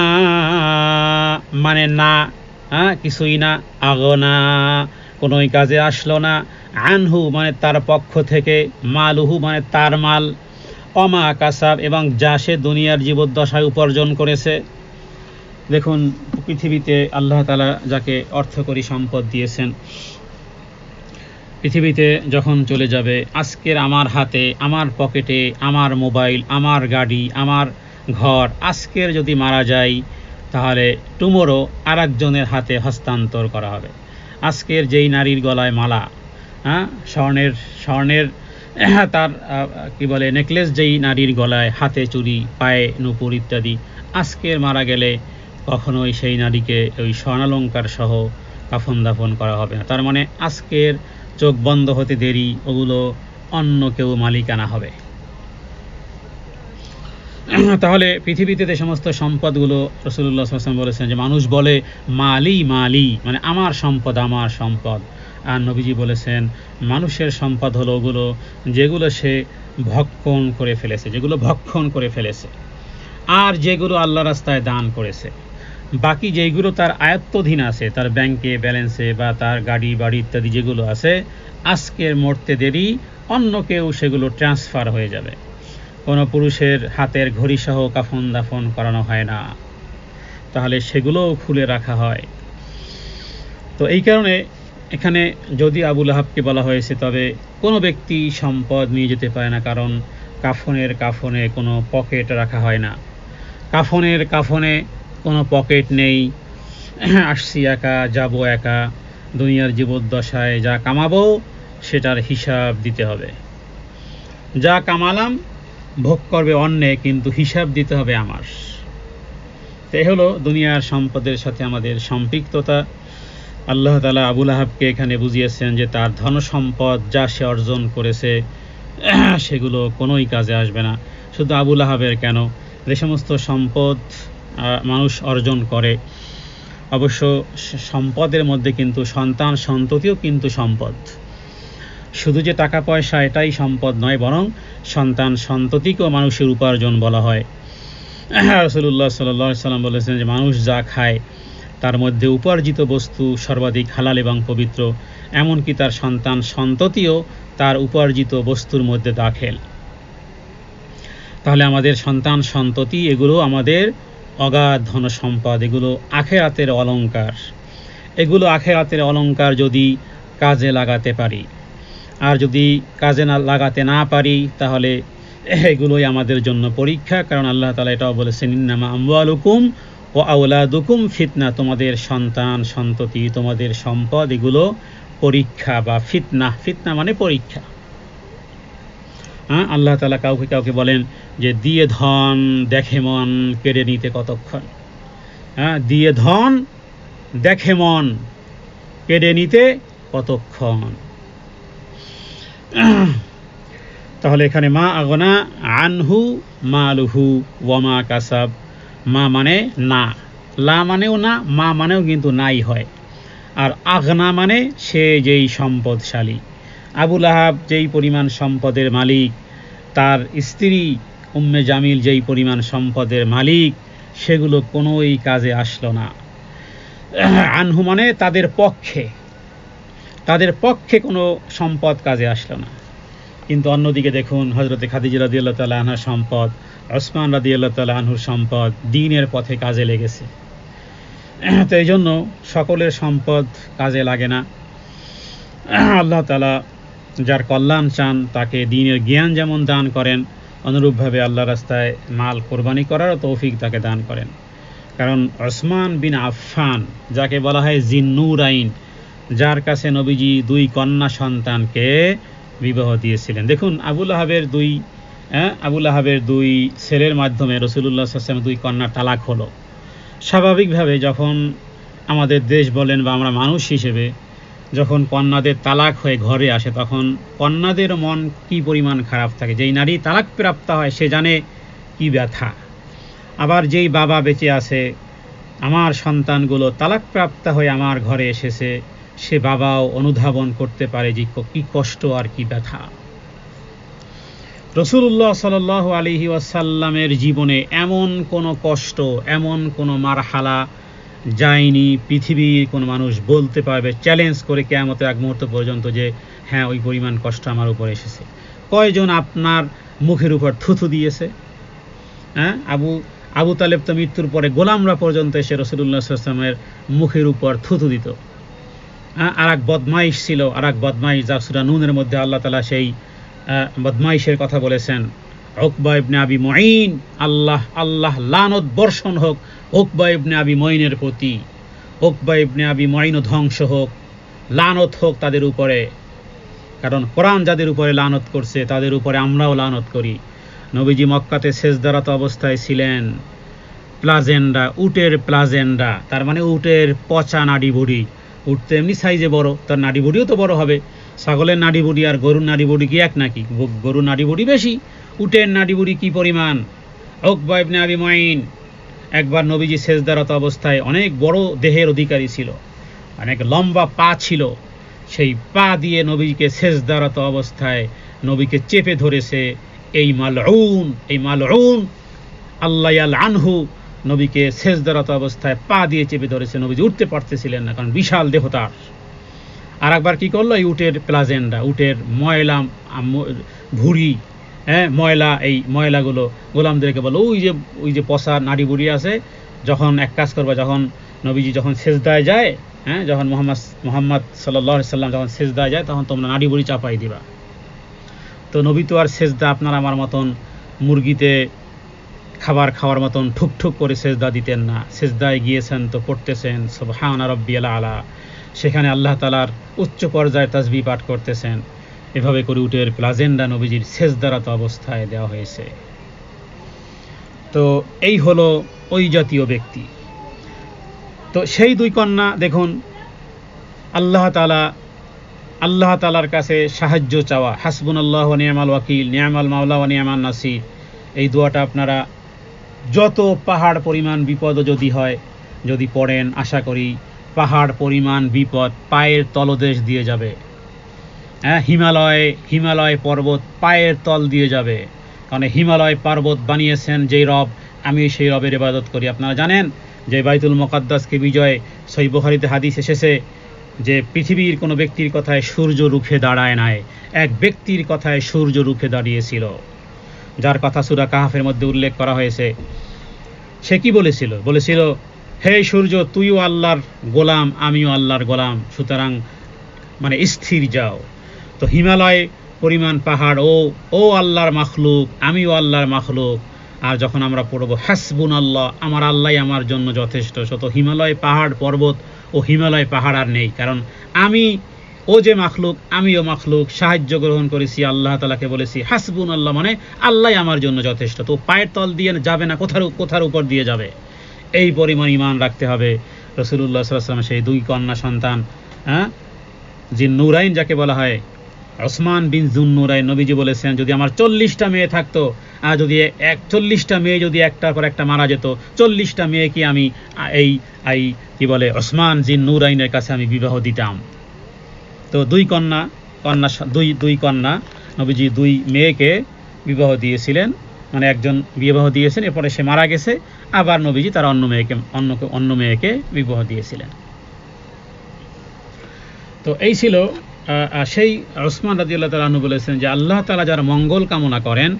মানে না, কিছুই না, আগনা কোনোই কাজে আসলো না, আনহু মানে তার পক্ষ থেকে, মালুহু মানে তার মাল, অমা কাসাব এবং যা সে দুনিয়ার জীবদ্দশায় উপার্জন করেছে। দেখুন পৃথিবীতে আল্লাহ তাআলা যাকে অর্থকরী সম্পদ দিয়েছেন, পৃথিবীতে যখন চলে যাবে, আজকের আমার হাতে, আমার পকেটে আমার মোবাইল, আমার গাড়ি, আমার ঘর, আজকের যদি মারা যায় তাহলে টুমোরো আর একজনের হাতে হস্তান্তর করা হবে। আজকের যেই নারীর গলায় মালা, স্বর্ণের তার কি বলে নেকলেস, যেই নারীর গলায়, হাতে চুড়ি, পায়ে নূপুর ইত্যাদি, আজকের মারা গেলে কখনোই সেই নারীকে ওই স্বর্ণালঙ্কার সহ কাফন দাফন করা হবে না। তার মানে আজকের চোখ বন্ধ হতে দেরি, ওগুলো অন্য কেউ মালিকানা হবে। তাহলে পৃথিবীতে যে সমস্ত সম্পদগুলো, রাসূলুল্লাহ সাল্লাল্লাহু আলাইহি ওয়াসাল্লাম বলেছেন যে মানুষ বলে মালি মালি, মানে আমার সম্পদ আমার সম্পদ, আর নবীজি বলেছেন মানুষের সম্পদ হলো ওগুলো যেগুলো সে ভক্ষণ করে ফেলেছে আর যেগুলো আল্লাহ রাস্তায় দান করেছে। বাকি যেগুলো তার আয়ত্তাধীন আছে, তার ব্যাংকে ব্যালেন্সে বা তার গাড়ি বাড়ি ইত্যাদি যেগুলো আছে, আজকের মরতে দেরি অন্য কেউ সেগুলো ট্রান্সফার হয়ে যাবে। কোনো পুরুষের হাতের ঘড়ি সহ কাফন দাফন করানো হয় না, তাহলে সেগুলোও খুলে রাখা হয়। তো এই কারণে এখানে যদি আবু লাহাবকে বলা হয়েছে, তবে কোনো ব্যক্তি সম্পদ নিয়ে যেতে পারে না, কারণ কাফনে কোনো পকেট রাখা হয় না। কাফনে কোনো পকেট নেই। আসছি একা, যাব একা, দুনিয়ার জীবদ্দশায় যা কামাবো সেটার হিসাব দিতে হবে। যা কামালাম ভোগ করবে অন্যে, কিন্তু হিসাব দিতে হবে আমার। তো এই হলো দুনিয়ার সম্পদের সাথে আমাদের সম্পৃক্ততা। আল্লাহ তাআলা আবু লাহাবকে এখানে বুঝিয়েছেন যে তার ধন সম্পদ যা সে অর্জন করেছে সেগুলো কোনোই কাজে আসবে না। শুধু আবু লাহাবের কেন, যে সমস্ত সম্পদ মানুষ অর্জন করে, অবশ্য সম্পদের মধ্যে কিন্তু সন্তান সন্ততিও কিন্তু সম্পদ। শুধু যে টাকা পয়সা এটাই সম্পদ নয়, বরং সন্তান সন্ততিকেও মানুষের উপার্জন বলা হয়। রাসূলুল্লাহ সাল্লাল্লাহু আলাইহি ওয়াসাল্লাম বলেছেন যে মানুষ যা খায় তার মধ্যে উপার্জিত বস্তু সর্বাধিক হালাল এবং পবিত্র, এমনকি তার সন্তান সন্ততিও তার উপার্জিত বস্তুর মধ্যে দাখিল। তাহলে আমাদের সন্তান সন্ততি এগুলো আমাদের অগাধ ধন সম্পদ, এগুলো আখিরাতের অলংকার। এগুলো আখিরাতের অলংকার যদি কাজে লাগাতে পারি, আর যদি কাজে লাগাতে না পারি তাহলে এগুলোই আমাদের জন্য পরীক্ষা। কারণ আল্লাহ তাআলা এটাও বলেছেন ইন্নামা আমওয়ালুকুম ওয়া আওলাদুকুম ফিতনা, তোমাদের সন্তান সন্ততি, তোমাদের সম্পদ এগুলো পরীক্ষা বা ফিতনা মানে পরীক্ষা। আল্লাহ তাআলা কাউকে বলেন যে দিয়ে ধন দেখে মন কেড়ে নিতে কতক্ষণ। দিয়ে ধন দেখে মন কেড়ে নিতে কতক্ষণ। তাহলে এখানে মা আগনা আনহু মালুহু ওয়া মা কাসাব, মা মানে না, লা মানেও না, মা মানেও কিন্তু নাই হয়। আর আগনা মানে সে যেই সম্পদশালী। আবু লাহাব যেই পরিমাণ সম্পদের মালিক, তার স্ত্রী উম্মে জামিল যেই পরিমাণ সম্পদের মালিক, সেগুলো কোনোই কাজে আসলো না। আনহু মানে তাদের পক্ষে কোনো সম্পদ কাজে আসলো না। কিন্তু অন্যদিকে দেখুন হযরতে খাদিজা রাদিয়াল্লাহু তাআলা আনহার সম্পদ, ওসমান রাদিয়াল্লাহু তাআলা আনহুর সম্পদ দ্বীনের পথে কাজে লেগেছে। তো এই জন্য সকলের সম্পদ কাজে লাগে না। আল্লাহ তাআলা যার কল্যাণ চান তাকে দ্বীনের জ্ঞান যেমন দান করেন, অনুরূপভাবে আল্লাহ রাস্তায় মাল কোরবানি করারও তৌফিক তাকে দান করেন। কারণ ওসমান বিন আফফান, যাকে বলা হয় জিন্নুরাইন, যার কাছে নবীজি 2 কন্যা সন্তানকে বিবাহ দিয়েছিলেন। দেখুন আবু লাহাবের 2 ছেলের মাধ্যমে রাসূলুল্লাহ সাল্লাল্লাহু আলাইহি ওয়াসাল্লামের 2 কন্যা তালাক হলো। স্বাভাবিকভাবে যখন আমাদের দেশ বলেন বা আমরা মানুষ হিসেবে যখন কন্যাদের তালাক হয়ে ঘরে আসে, তখন কন্যাদের মন কি পরিমাণ খারাপ থাকে। যেই নারী তালাক প্রাপ্ত হয় সে জানে কি ব্যথা। আবার যেই বাবা বেঁচে আছে, আমার সন্তানগুলো তালাক প্রাপ্ত হয়ে আমার ঘরে এসেছে, সে বাবাও অনুধাবন করতে পারে যে কি কষ্ট আর কি ব্যথা। রাসূলুল্লাহ সাল্লাল্লাহু আলাইহি ওয়াসাল্লামের জীবনে এমন কোনো কষ্ট, এমন কোনো মারহালা যায়নি পৃথিবীর কোনো মানুষ বলতে পারবে চ্যালেঞ্জ করে কিয়ামতের আগ মুহূর্ত পর্যন্ত যে হ্যাঁ ওই পরিমাণ কষ্ট আমার উপর এসেছে। কয়জন আপনার মুখের উপর থুথু দিয়েছে? হ্যাঁ, আবু তালেব তো মৃত্যুর পরে গোলামরা পর্যন্ত এসে রাসূলুল্লাহ সাল্লাল্লাহু আলাইহি ওয়াসাল্লামের মুখের উপর থুথু দিত। আর এক বদমাইশ ছিল, আর এক বদমাইশ, যা সূরা নূনের মধ্যে আল্লাহ তাআলা সেই বদমাইশের কথা বলেছেন, উকবা ইবনে আবি মুঈন। আল্লাহ লানত বর্ষণ হোক উকবা ইবনে আবি মুঈনের প্রতি। উকবা ইবনে আবি মুঈন ধ্বংস হোক, লানত হোক তাদের উপরে। কারণ কোরআন যাদের উপরে লানত করছে তাদের উপরে আমরাও লানত করি। নবীজি মক্কাতে সেজদারত অবস্থায় ছিলেন, প্লাজেন্ডা, উটের প্লাজেন্ডা, তার মানে উটের পচা নাড়ি বুড়ি। উট তো এমনি সাইজে বড়, তার নাড়ি বুড়িও তো বড় হবে। ছাগলের নাড়ি বুড়ি আর গরুর নাড়ি বুড়ি কি এক নাকি? গরুর নাড়ি বুড়ি বেশি, উটের নাড়ি বুড়ি কি পরিমাণ। উকবা ইবনে আবি মুঈন একবার নবীজি সেজদারত অবস্থায়, অনেক বড় দেহের অধিকারী ছিল, অনেক লম্বা পা ছিল, সেই পা দিয়ে নবীকে সেজদারত অবস্থায় নবীকে চেপে ধরেছে এই মালউন আল্লাহ আনহু। নবীকে সেজদারত অবস্থায় পা দিয়ে চেপে ধরেছে, নবীজি উঠতে পারতেছিলেন না, কারণ বিশাল দেহ তার। আর একবার কি করলো, এই উটের প্লাজেন্ডা, উটের ময়লা ভুঁড়ি, ময়লা, এই ময়লাগুলো গোলামদেরকে বলো ওই যে পচা নাড়ি বুড়ি আছে, যখন এক কাজ করবা, যখন নবীজি যখন সেজদায় যায়, যখন মুহাম্মদ সাল্লাল্লাহু আলাইহি সাল্লাম যখন সেজদায় যায়, তখন তোমরা নাড়ি বুড়ি চাপাই দিবা। তো নবী তো আর সেজদা আপনার আমার মতন মুরগিতে খাবার খাওয়ার মতন ঠুকঠুক করে সেজদা দিতেন না। সেজদায় গিয়েছেন তো পড়তেছেন সুবহানা রাব্বিয়াল আলা, সেখানে আল্লাহ তাআলার উচ্চ পর্যায়ে তাসবিহ পাঠ করতেছেন। এভাবে করে উটের প্লাজেন্ডা নবীজির সেজদারত অবস্থায় দেওয়া হয়েছে। তো এই হলো ওই জাতীয় ব্যক্তি। তো সেই 2 কন্যা দেখুন, আল্লাহ তাআলার কাছে সাহায্য চাওয়া, হাসবুনাল্লাহু ওয়া নি'মাল ওয়াকিল, নি'মাল মাওলা ওয়া নি'মান নাসির, এই দোয়াটা আপনারা যত পাহাড় পরিমাণ বিপদ যদি পড়েন, আশা করি পাহাড় পরিমাণ বিপদ পায়ের তলদেশ দিয়ে যাবে। হিমালয় পর্বত পায়ের তল দিয়ে যাবে। কারণ হিমালয় পর্বত বানিয়েছেন যেই রব, আমি সেই রবের ইবাদত করি। আপনারা জানেন যে বাইতুল মুকাদ্দাসকে বিজয়, সহিহ বুখারীতে হাদিস এসেছে যে পৃথিবীর কোনো ব্যক্তির কথায় সূর্য রুখে দাঁড়ায় নাই, এক ব্যক্তির কথায় সূর্য রুখে দাঁড়িয়েছিল, যার কথা সূরা কাহফের মধ্যে উল্লেখ করা হয়েছে। সে কি বলেছিল, হে সূর্য, তুইও আল্লাহর গোলাম, আমিও আল্লাহর গোলাম, সুতরাং মানে স্থির যাও। তো হিমালয় পরিমাণ পাহাড় ও আল্লাহর মাখলুক, আমিও আল্লাহর মাখলুক। আর যখন আমরা পড়বো হাসবুনাল্লাহ, আমার আল্লাহ আমার জন্য যথেষ্ট, তো হিমালয় পাহাড় পর্বত ও হিমালয় পাহাড় আর নেই। কারণ ও যে মাখলুক, আমিও মাখলুক, সাহায্য গ্রহণ করেছি আল্লাহ তাআলাকে, বলেছি হাসবুনাল্লাহ, মানে আল্লাহ আমার জন্য যথেষ্ট। তো পায়ের তল দিয়ে যাবে না, কোথার উপর দিয়ে যাবে। এই পরিমাণ ঈমান রাখতে হবে। রাসূলুল্লাহ সাল্লাল্লাহু আলাইহি ওয়াসাল্লাম সেই 2 কন্যা সন্তান, জিন্নুরাইন যাকে বলা হয়, ওসমান বিন জুন্নুরাইন, নবীজি বলেছেন যদি আমার 40টা মেয়ে থাকতো, আর যদি 40টা মেয়ে যদি একটার পর একটা মারা যেত, 40টা মেয়েকে আমি ওসমান জিন্নুরাইনের কাছে আমি বিবাহ দিতাম। তো 2 কন্যা নবীজি 2 মেয়েকে বিবাহ দিয়েছিলেন, মানে একজন বিবাহ দিয়েছেন, এরপরে সে মারা গেছে, আবার নবীজি তার অন্য মেয়েকে বিবাহ দিয়েছিলেন। তো এই ছিল সেই ওসমান রাদিয়াল্লাহু তাআলা আনহু বলেছেন যে আল্লাহ তাআলা যার মঙ্গল কামনা করেন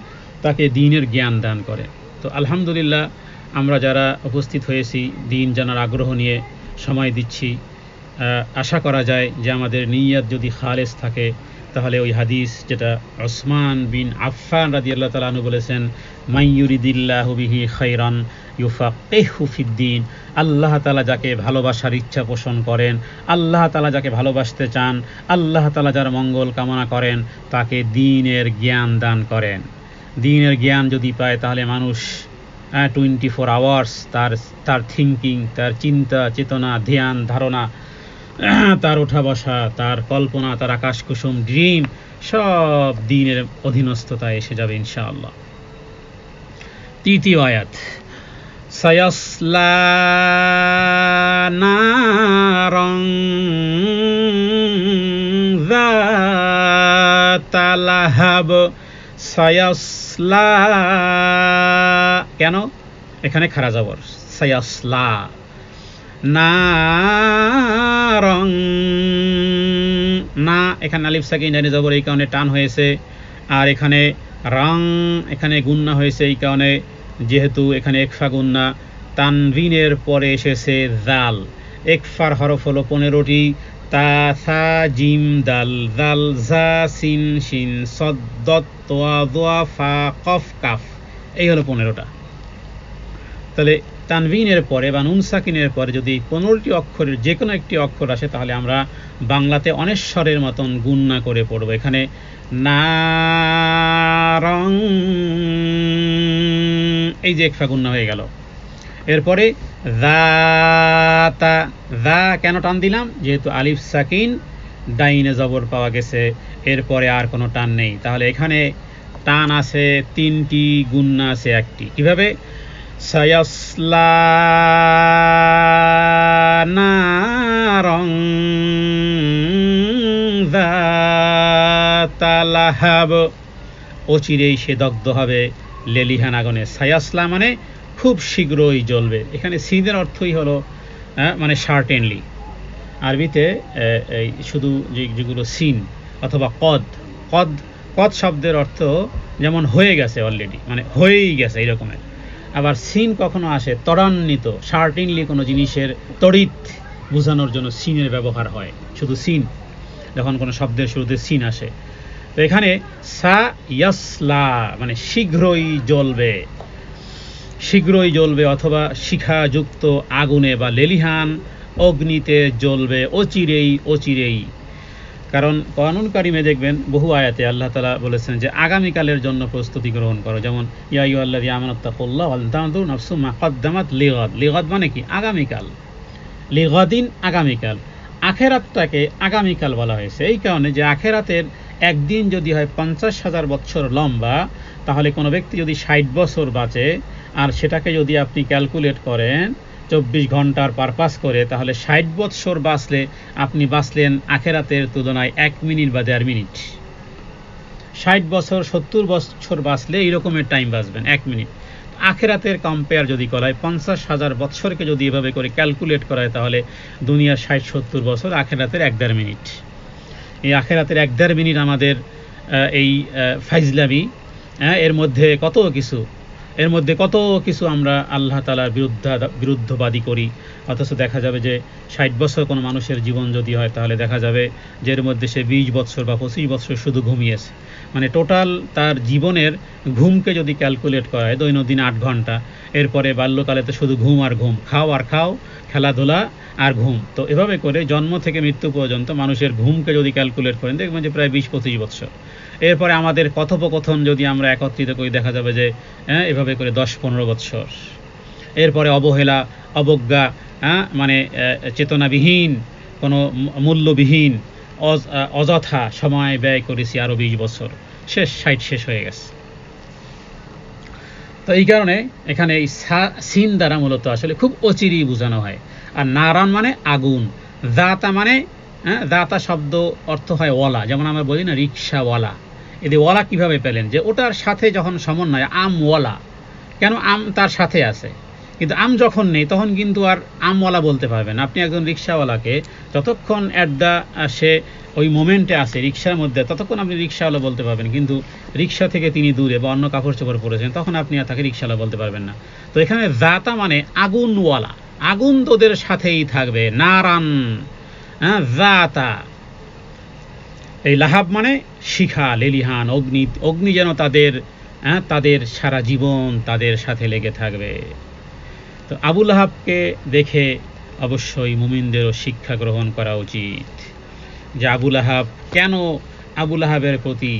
তাকে দ্বীনের জ্ঞান দান করেন। তো আলহামদুলিল্লাহ আমরা যারা উপস্থিত হয়েছি, দ্বীন জানার আগ্রহ নিয়ে সময় দিচ্ছি, আশা করা যায় যে আমাদের নিয়ত যদি খালেস থাকে তাহলে ওই হাদিস যেটা উসমান বিন আফফান রাদিয়াল্লাহু তাআলা আনহু বলেছেন, মাইয়ুরিদিল্লাহু বিহি খায়রান ইউফাক্কিহু ফিদ্দিন, আল্লাহ তাআলা যাকে ভালোবাসার ইচ্ছা পোষণ করেন, আল্লাহ তাআলা যাকে ভালোবাসতে চান, আল্লাহ তাআলা যার মঙ্গল কামনা করেন, তাকে দ্বীনের জ্ঞান দান করেন। দ্বীনের জ্ঞান যদি পায় তাহলে মানুষ 24 আওয়ার্স তার থিঙ্কিং, তার চিন্তা চেতনা, ধ্যান ধারণা, তার ওঠা বসা, তার কল্পনা, তার আকাশ কুসুম ড্রিম সব দ্বীনের অধীনস্থতায় এসে যাবে ইনশাআল্লাহ। তৃতীয় আয়াত, সায়াসলা নারান যাতা লাহাব। সায়াসলা কেন? এখানে খারা জবর, সায়াসলা নারং, না এখানে আলিফ সাকিন ডানে জবর, এই কারণে টান হয়েছে। আর এখানে রং, এখানে গুন্না হয়েছে এই কারণে, যেহেতু এখানে একফা গুন্না, তানবিনের পরে এসেছে জাল। একফার হরফ হলো 15টি, তা সা জিম দাল, জাল জা সিন শিন সদ দত তোয়া দোয়া ফা কফ কাফ, এই হলো 15টা। তাহলে তানবিনের পরে বা নুন সাকিনের পরে যদি 15টি অক্ষরের যে কোনো একটি অক্ষর আসে তাহলে আমরা বাংলাতে অনেশ্বরের মতন গুণনা করে পড়ব। এখানে নারং, এই যে একফা গুণনা হয়ে গেল। এরপরে যাতা, যা কেন টান দিলাম? যেহেতু আলিফ সাকিন ডাইনে জবর পাওয়া গেছে, এরপরে আর কোনো টান নেই। তাহলে এখানে টান আছে 3টি, গুণনা আছে 1টি। কিভাবে? সায়াসলা নারং যাতা লাহাব, অচিরেই সে দগ্ধ হবে লেলিহান আগুনে। সায়াসলা মানে খুব শীঘ্রই জ্বলবে। এখানে সিনের অর্থই হলো মানে সার্টেনলি। আরবিতে এই শুধু যেগুলো সিন অথবা কদ, কদ কদ শব্দের অর্থ যেমন হয়ে গেছে, অলরেডি মানে হয়েই গেছে এরকমের। আবার সিন কখনো আসে ত্বরান্বিত, সার্টেনলি কোনো জিনিসের তড়িৎ বোঝানোর জন্য সিনের ব্যবহার হয়, শুধু সিন যখন কোনো শব্দের শুরুতে সিন আসে। তো এখানে সা ইয়াসলা মানে শীঘ্রই জ্বলবে, শীঘ্রই জ্বলবে অথবা শিখাযুক্ত আগুনে বা লেলিহান অগ্নিতে জ্বলবে অচিরেই, অচিরেই। কারণ কোরআনুল কারীমে দেখবেন বহু আয়াতে আল্লাহ তাআলা বলেছেন যে আগামীকালের জন্য প্রস্তুতি গ্রহণ করো। যেমন ইয়া আইয়ুহাল্লাযীনা আমানুত্তাকুল্লাহ ওয়াল তানজুর নাফসুম মা কদ্দামাত লিগাদ। লিগাদ মানে কি? আগামীকাল। লিগাদিন আগামীকাল। আখেরাতটাকে আগামীকাল বলা হয়েছে এই কারণে যে আখেরাতের একদিন যদি হয় 50,000 বছর লম্বা, তাহলে কোনো ব্যক্তি যদি 60 বছর বাঁচে আর সেটাকে যদি আপনি ক্যালকুলেট করেন 24 ঘন্টার পারপাস করে, তাহলে 60 বছর বাঁচলে আপনি বাঁচলেন আখেরাতের তুলনায় 1 মিনিট বা 1.5 মিনিট। 60 বছর 70 বছর বাঁচলে এইরকমের টাইম বাঁচবেন 1 মিনিট। আখেরাতের কম্পেয়ার যদি করায় 50,000 বছরকে যদি এভাবে করে ক্যালকুলেট করায় তাহলে দুনিয়ার 60-70 বছর, আখেরাতের 1.5 মিনিট। এই আখেরাতের 1.5 মিনিট আমাদের এই ফাইজলামি, এর মধ্যে কত কিছু আমরা আল্লাহ তাআলার বিরুদ্ধবাদী করি। অথচ দেখা যাবে যে 60 বছর কোনো মানুষের জীবন যদি হয় তাহলে দেখা যাবে যে এর মধ্যে সে 20 বছর বা 25 বছর শুধু ঘুমিয়েছে। মানে টোটাল তার জীবনের ঘুমকে যদি ক্যালকুলেট করা হয় দৈনন্দিন 8 ঘন্টা, এরপরে বাল্যকালে তো শুধু ঘুম আর ঘুম, খাও আর খাও, খেলাধুলা আর ঘুম। তো এভাবে করে জন্ম থেকে মৃত্যু পর্যন্ত মানুষের ঘুমকে যদি ক্যালকুলেট করেন দেখবেন যে প্রায় 20-25 বছর। এরপরে আমাদের কথোপকথন যদি আমরা একত্রিত করি দেখা যাবে যে এভাবে করে 10-15 বছর। এরপরে অবহেলা, অবজ্ঞা, মানে চেতনাবিহীন, কোনো মূল্যবিহীন অযথা সময় ব্যয় করেছি আরও 20 বছর, 60 শেষ হয়ে গেছে। তো এই কারণে এখানে এই সিন দ্বারা মূলত আসলে খুব অচিরেই বোঝানো হয়। আর নারান মানে আগুন, দাতা মানে দাতা শব্দ অর্থ হয় ওয়ালা। যেমন আমরা বলি না রিক্সাওয়ালা, এদের ওয়ালা কিভাবে পেলেন? যে ওটার সাথে যখন সমন্বয় আমওয়ালা, কেন আম তার সাথে আছে, কিন্তু আম যখন নেই তখন কিন্তু আর আমওয়ালা বলতে পারবেন। আপনি একজন রিক্সাওয়ালাকে যতক্ষণ সে ওই মোমেন্টে আছে রিক্সার মধ্যে ততক্ষণ আপনি রিক্সাওয়ালা বলতে পারবেন, কিন্তু রিক্সা থেকে তিনি দূরে বা অন্য কাপড় চোপড় পরেছেন তখন আপনি আর তাকে রিক্সাওয়ালা বলতে পারবেন না। তো এখানে জাতা মানে আগুনওয়ালা, আগুন তোদের সাথেই থাকবে। নারান জাতা, এই লাহাব মানে শিখা, লেলিহান অগ্নি যেন তাদের সারা জীবন তাদের সাথে লেগে থাকবে। তো আবু লাহাবকে দেখে অবশ্যই মুমিনদেরও শিক্ষা গ্রহণ করা উচিত যে আবু লাহাবের প্রতি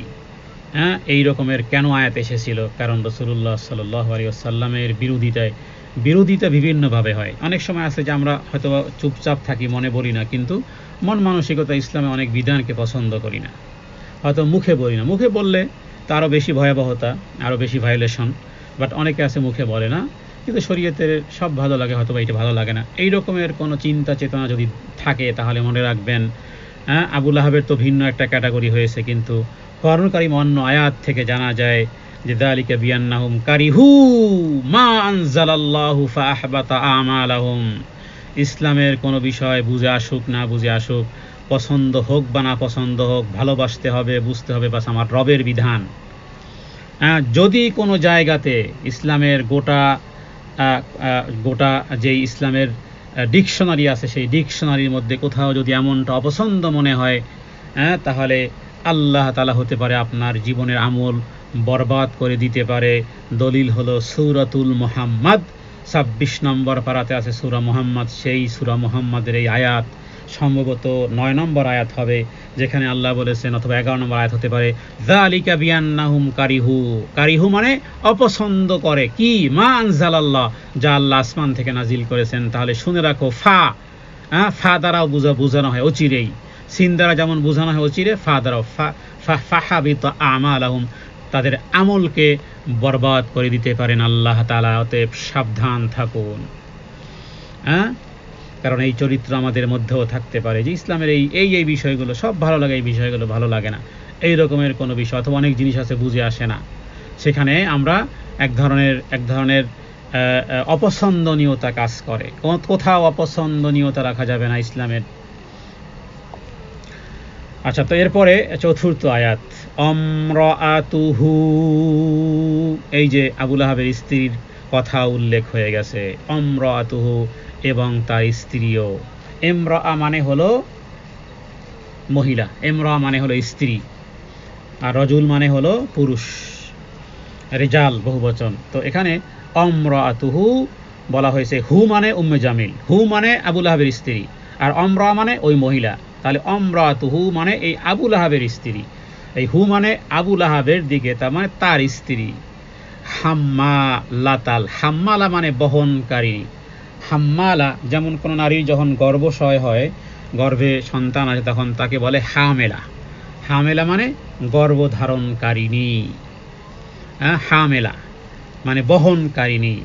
এই রকমের কেন আয়াত এসেছিল। কারণ রাসূলুল্লাহ সাল্লাল্লাহু আলাইহি ওয়াসাল্লামের বিরোধিতা বিভিন্নভাবে হয়। অনেক সময় আছে যে আমরা হয়তো চুপচাপ থাকি, মনে বলি না, কিন্তু মন মানসিকতা ইসলামে অনেক বিধানকে পছন্দ করি না, হয়তো মুখে বলি না। মুখে বললে তারও বেশি ভয়াবহতা, আরও বেশি ভায়োলেশন, বাট অনেকে আছে মুখে বলে না, কিন্তু শরীয়তের সব ভালো লাগে, হয়তো এটা ভালো লাগে না। এই রকমের কোনো চিন্তা চেতনা যদি থাকে তাহলে মনে রাখবেন আবু লাহাবের তো ভিন্ন একটা ক্যাটাগরি হয়েছে, কিন্তু কোরআনুল কারীম অন্য আয়াত থেকে জানা যায় যে যালিকা বিআন্নাহুম কারিহু মা আনজালাল্লাহু ফাআহবাতা আমালাহুম। ইসলামের কোনো বিষয় বুঝে আসুক না বুঝে আসুক, পছন্দ হোক বা না পছন্দ হোক, ভালোবাসতে হবে, বুঝতে হবে, বাস আমার রবের বিধান। যদি কোনো জায়গাতে ইসলামের গোটা যে ইসলামের ডিকশনারি আছে সেই ডিকশনারির মধ্যে কোথাও যদি এমনটা অপছন্দ মনে হয়, তাহলে আল্লাহ তাআলা হতে পারে আপনার জীবনের আমল বরবাদ করে দিতে পারে। দলিল হলো সূরাতুল মুহাম্মদ 26 নম্বর পারাতে আছে সূরা মুহাম্মদ। সেই সূরা মুহাম্মাদের এই আয়াত সম্ভবত 9 নম্বর আয়াত হবে, যেখানে আল্লাহ বলেছেন, অথবা 11 নম্বর আয়াত হতে পারে, যালিকা বিআন্নাহুম কারিহু মানে অপছন্দ করে কি মা আনজালাল্লাহ, যা আল্লাহ আসমান থেকে নাজিল করেছেন। তাহলে শুনে রাখো, ফা দ্বারাও বোঝানো হয় অচিরেই, সিন দ্বারা যেমন বোঝানো হয় অচিরে, ফা দ্বারাও ফাহাবিত আমালাহুম, তাদের আমলকে বরবাদ করে দিতে পারেন আল্লাহ তাআলা। অতএব সাবধান থাকুন। কারণ এই চরিত্র আমাদের মধ্যেও থাকতে পারে যে ইসলামের এই বিষয়গুলো সব ভালো লাগে, এই বিষয়গুলো ভালো লাগে না, এই রকমের কোনো বিষয়, অথবা অনেক জিনিস আছে বুঝে আসে না, সেখানে আমরা এক ধরনের অপছন্দনীয়তা কাজ করে। কোথাও অপছন্দনীয়তা রাখা যাবে না ইসলামের। আচ্ছা, তো এরপরে চতুর্থ আয়াত, অমরাতুহু, এই যে আবু লাহাবের স্ত্রীর কথা উল্লেখ হয়ে গেছে, অমরাতুহু এবং তার স্ত্রীও। ইমরা মানে হলো মহিলা, ইমরা মানে হলো স্ত্রী, আর রজুল মানে হলো পুরুষ, রিজাল বহুবচন। তো এখানে অমরাতুহু বলা হয়েছে, হু মানে উম্মে জামিল, হু মানে আবু লাহাবের স্ত্রী, আর অমরা মানে ওই মহিলা। তাহলে অমরাতুহু মানে এই আবু লাহাবের স্ত্রী, এই হু মানে আবু লাহাবের দিকে, তার মানে তার স্ত্রী। হাম্মালাতাল, হাম্মালা মানে বহনকারী। হাম্মালা, যেমন কোনো নারীর যখন গর্ভশয় হয়, গর্ভে সন্তান আছে, তখন তাকে বলে হামেলা। হামেলা মানে গর্ভধারণকারিণী, হামেলা মানে বহনকারিণী।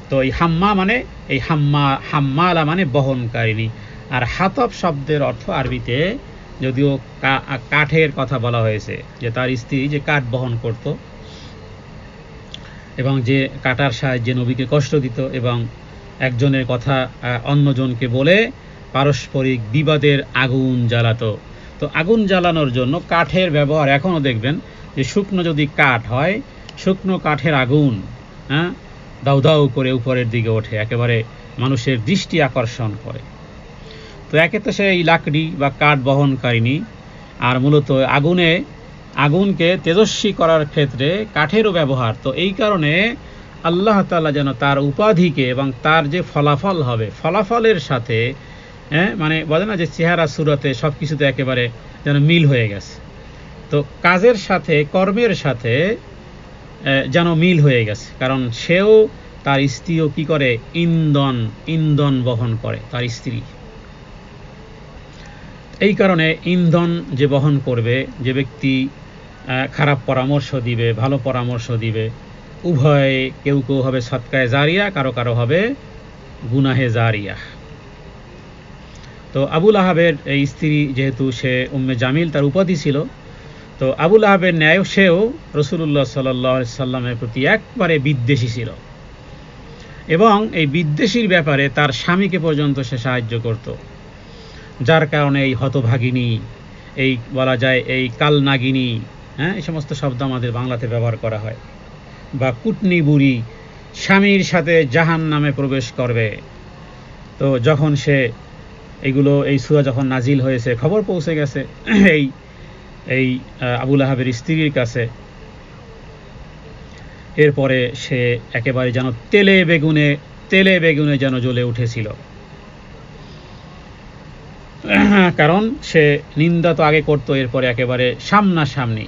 তো এই হাম্মা মানে হাম্মালা মানে বহনকারিণী। আর হাতব শব্দের অর্থ আরবিতে, যদিও কাঠের কথা বলা হয়েছে, যে তার স্ত্রী যে কাঠ বহন করত এবং যে কাটার সাহায্যে নবীকে কষ্ট দিত এবং একজনের কথা অন্যজনকে বলে পারস্পরিক বিবাদের আগুন জ্বালাতো। তো আগুন জ্বালানোর জন্য কাঠের ব্যবহার এখনও দেখবেন যে শুকনো যদি কাঠ হয়, শুকনো কাঠের আগুন দাউ দাউ করে উপরের দিকে ওঠে, একেবারে মানুষের দৃষ্টি আকর্ষণ করে। তো একে তো সেই লাকড়ি বা কাঠ বহনকারিণী, আর মূলত আগুনকে তেজস্বী করার ক্ষেত্রে কাঠেরও ব্যবহার। তো এই কারণে আল্লাহ তাআলা যেন তার উপাধিকে এবং তার যে ফলাফল হবে, ফলাফলের সাথে মানে বলে না যে চেহারা সুরতে সব কিছুতে একেবারে যেন মিল হয়ে গেছে। তো কাজের সাথে কর্মের সাথে যেন মিল হয়ে গেছে, কারণ সেও তার স্ত্রীও কি করে, ইন্ধন বহন করে তার স্ত্রী। এই কারণে ইন্ধন যে বহন করবে, যে ব্যক্তি খারাপ পরামর্শ দিবে, ভালো পরামর্শ দিবে, উভয়ে কেউ হবে সদকায়ে জারিয়া, কারো হবে গুনাহে জারিয়া। তো আবু লাহাবের এই স্ত্রী যেহেতু সে উম্মে জামিল, তার উপাধি ছিল, তো আবু লাহাবের ন্যায় সেও রাসূলুল্লাহ সাল্লাল্লাহু আলাইহি সাল্লামের প্রতি একবারে বিদ্বেষী ছিল, এবং এই বিদ্বেষীর ব্যাপারে তার স্বামীকে পর্যন্ত সে সাহায্য করত। যার কারণে এই হতভাগিনী, এই বলা যায় এই কালনাগিনী, এই সমস্ত শব্দ আমাদের বাংলাতে ব্যবহার করা হয়, বা কুটনি বুড়ি স্বামীর সাথে জাহান্নামে প্রবেশ করবে। তো যখন সে এইগুলো এই সূরা যখন নাজিল হয়েছে খবর পৌঁছে গেছে এই এই আবু লাহাবের স্ত্রীর কাছে। এরপরে সে একেবারে যেন তেলে বেগুনে যেন জ্বলে উঠেছিল, কারণ সে নিন্দা তো আগে করতো, এরপরে একেবারে সামনাসামনি।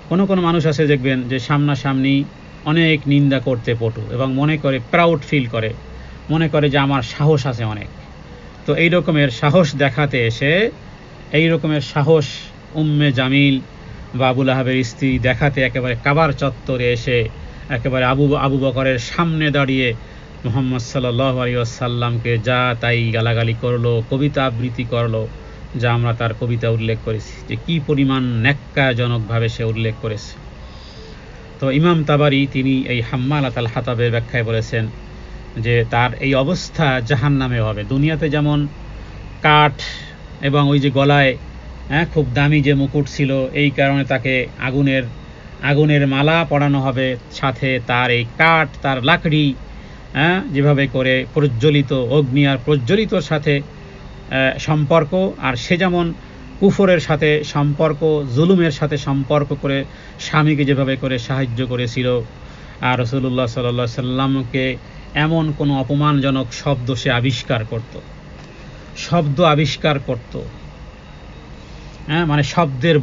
কোনো মানুষ আছে দেখবেন যে সামনাসামনি অনেক নিন্দা করতে পটু এবং মনে করে প্রাউড ফিল করে, মনে করে যে আমার সাহস আছে অনেক। তো এই রকমের সাহস দেখাতে এসে, এই রকমের সাহস উম্মে জামিল বা আবু লাহাবের স্ত্রী দেখাতে একেবারে কাবার চত্বরে এসে একেবারে আবু বকরের সামনে দাঁড়িয়ে মুহাম্মদ সাল্লাল্লাহু আলাইহি ওয়াসাল্লামকে যা তাই গালাগালি করলো, কবিতা আবৃত্তি করলো, যা আমরা তার কবিতা উল্লেখ করেছি যে কি পরিমাণ ন্যাক্কারজনকভাবে সে উল্লেখ করেছে। তো ইমাম তাবারি তিনি এই হাম্মালাত আল হাতাবের ব্যাখ্যায় বলেছেন যে তার এই অবস্থা জাহান্নামে হবে। দুনিয়াতে যেমন কাঠ এবং ওই যে গলায় খুব দামি যে মুকুট ছিল, এই কারণে তাকে আগুনের মালা পরানো হবে, সাথে তার এই কাঠ, তার লাকড়ি যেভাবে করে প্রজ্বলিত, অগ্নি আর প্রজ্বলিতর সাথে সম্পর্ক, আর সে যেমন কুফরের সাথে সম্পর্ক, জুলুমের সাথে সম্পর্ক করে স্বামীকে যেভাবে করে সাহায্য করেছিল, আর রাসূলুল্লাহ সাল্লাল্লাহু আলাইহি সাল্লামকে এমন কোনো অপমানজনক শব্দ সে আবিষ্কার করত, মানে শব্দের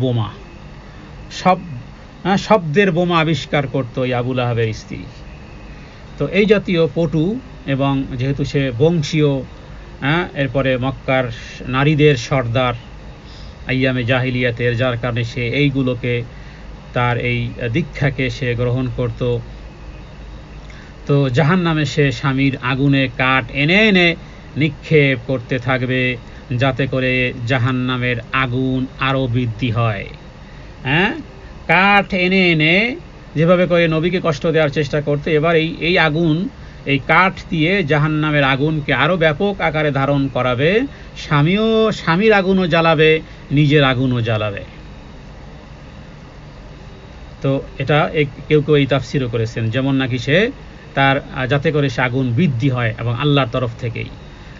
বোমা আবিষ্কার করত এই আবু লাহাবের স্ত্রী। তো এই জাতীয় পটু, এবং যেহেতু সে বংশীয়, এরপরে মক্কার নারীদের সর্দার আইয়ামে জাহিলিয়াতের, যার কারণে সে এইগুলোকে, তার এই দীক্ষাকে সে গ্রহণ করত। তো জাহান্নামে সে স্বামীর আগুনে কাঠ এনে এনে নিক্ষেপ করতে থাকবে, যাতে করে জাহান্নামের আগুন আরো বৃদ্ধি হয়। কাঠ এনে এনে যেভাবে করে নবীকে কষ্ট দেওয়ার চেষ্টা করতে, এবার এই আগুন, এই কাঠ দিয়ে জাহান্নামের আগুনকে আরো ব্যাপক আকারে ধারণ করাবে। স্বামীর আগুনও জ্বালাবে, নিজের আগুনও জ্বালাবে। তো এটা কেউ এই তাফসিরও করেছেন, যেমন নাকি সে তার, যাতে করে সে আগুন বৃদ্ধি হয় এবং আল্লাহর তরফ থেকেই,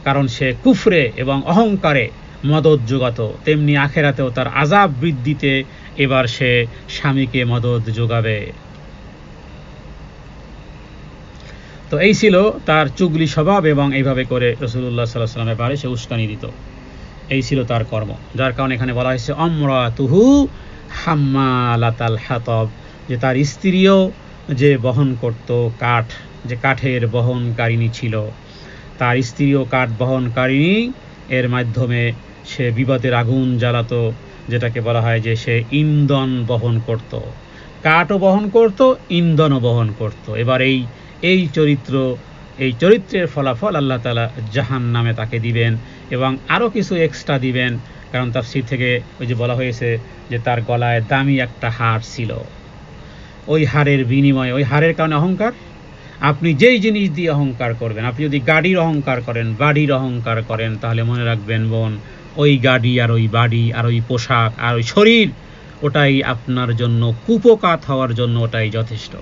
কারণ সে কুফরে এবং অহংকারে মদদ যোগাতো, তেমনি আখেরাতেও তার আযাব বৃদ্ধিতে এবার সে স্বামীকে মদদ যোগাবে। তো এই ছিল তার চুগলি স্বভাব, এবং এইভাবে করে রাসূলুল্লাহ সাল্লাল্লাহু আলাইহি ওয়াসাল্লামের ব্যাপারে সে উস্কানি দিত। এই ছিল তার কর্ম, যার কারণে এখানে বলা হয়েছে আমরাতুহু হাম্মালাতাল হাতাব, যে তার স্ত্রীও যে বহন করত কাঠ, যে কাঠের বহনকারিণী ছিল, তার স্ত্রীও কাঠ বহনকারিণী। এর মাধ্যমে সে বিপদের আগুন জ্বালাতো, যেটাকে বলা হয় যে সে ইন্ধন বহন করত, কাঠও বহন করত, ইন্ধনও বহন করত। এবার এই চরিত্রের ফলাফল আল্লাহ তাআলা জাহান্নামে তাকে দিবেন, এবং আরো কিছু এক্সট্রা দিবেন। কারণ তাফসীর থেকে ওই যে বলা হয়েছে যে তার গলায় দামি একটা হার ছিল, ওই হারের বিনিময়ে, ওই হারের কারণে অহংকার। আপনি যেই জিনিস দিয়ে অহংকার করবেন, আপনি যদি গাড়ির অহংকার করেন, বাড়ির অহংকার করেন, তাহলে মনে রাখবেন বোন, ওই গাড়ি আর ওই বাড়ি আর ওই পোশাক আর ওই শরীর, ওটাই আপনার জন্য কুপকাত হওয়ার জন্য ওটাই যথেষ্ট।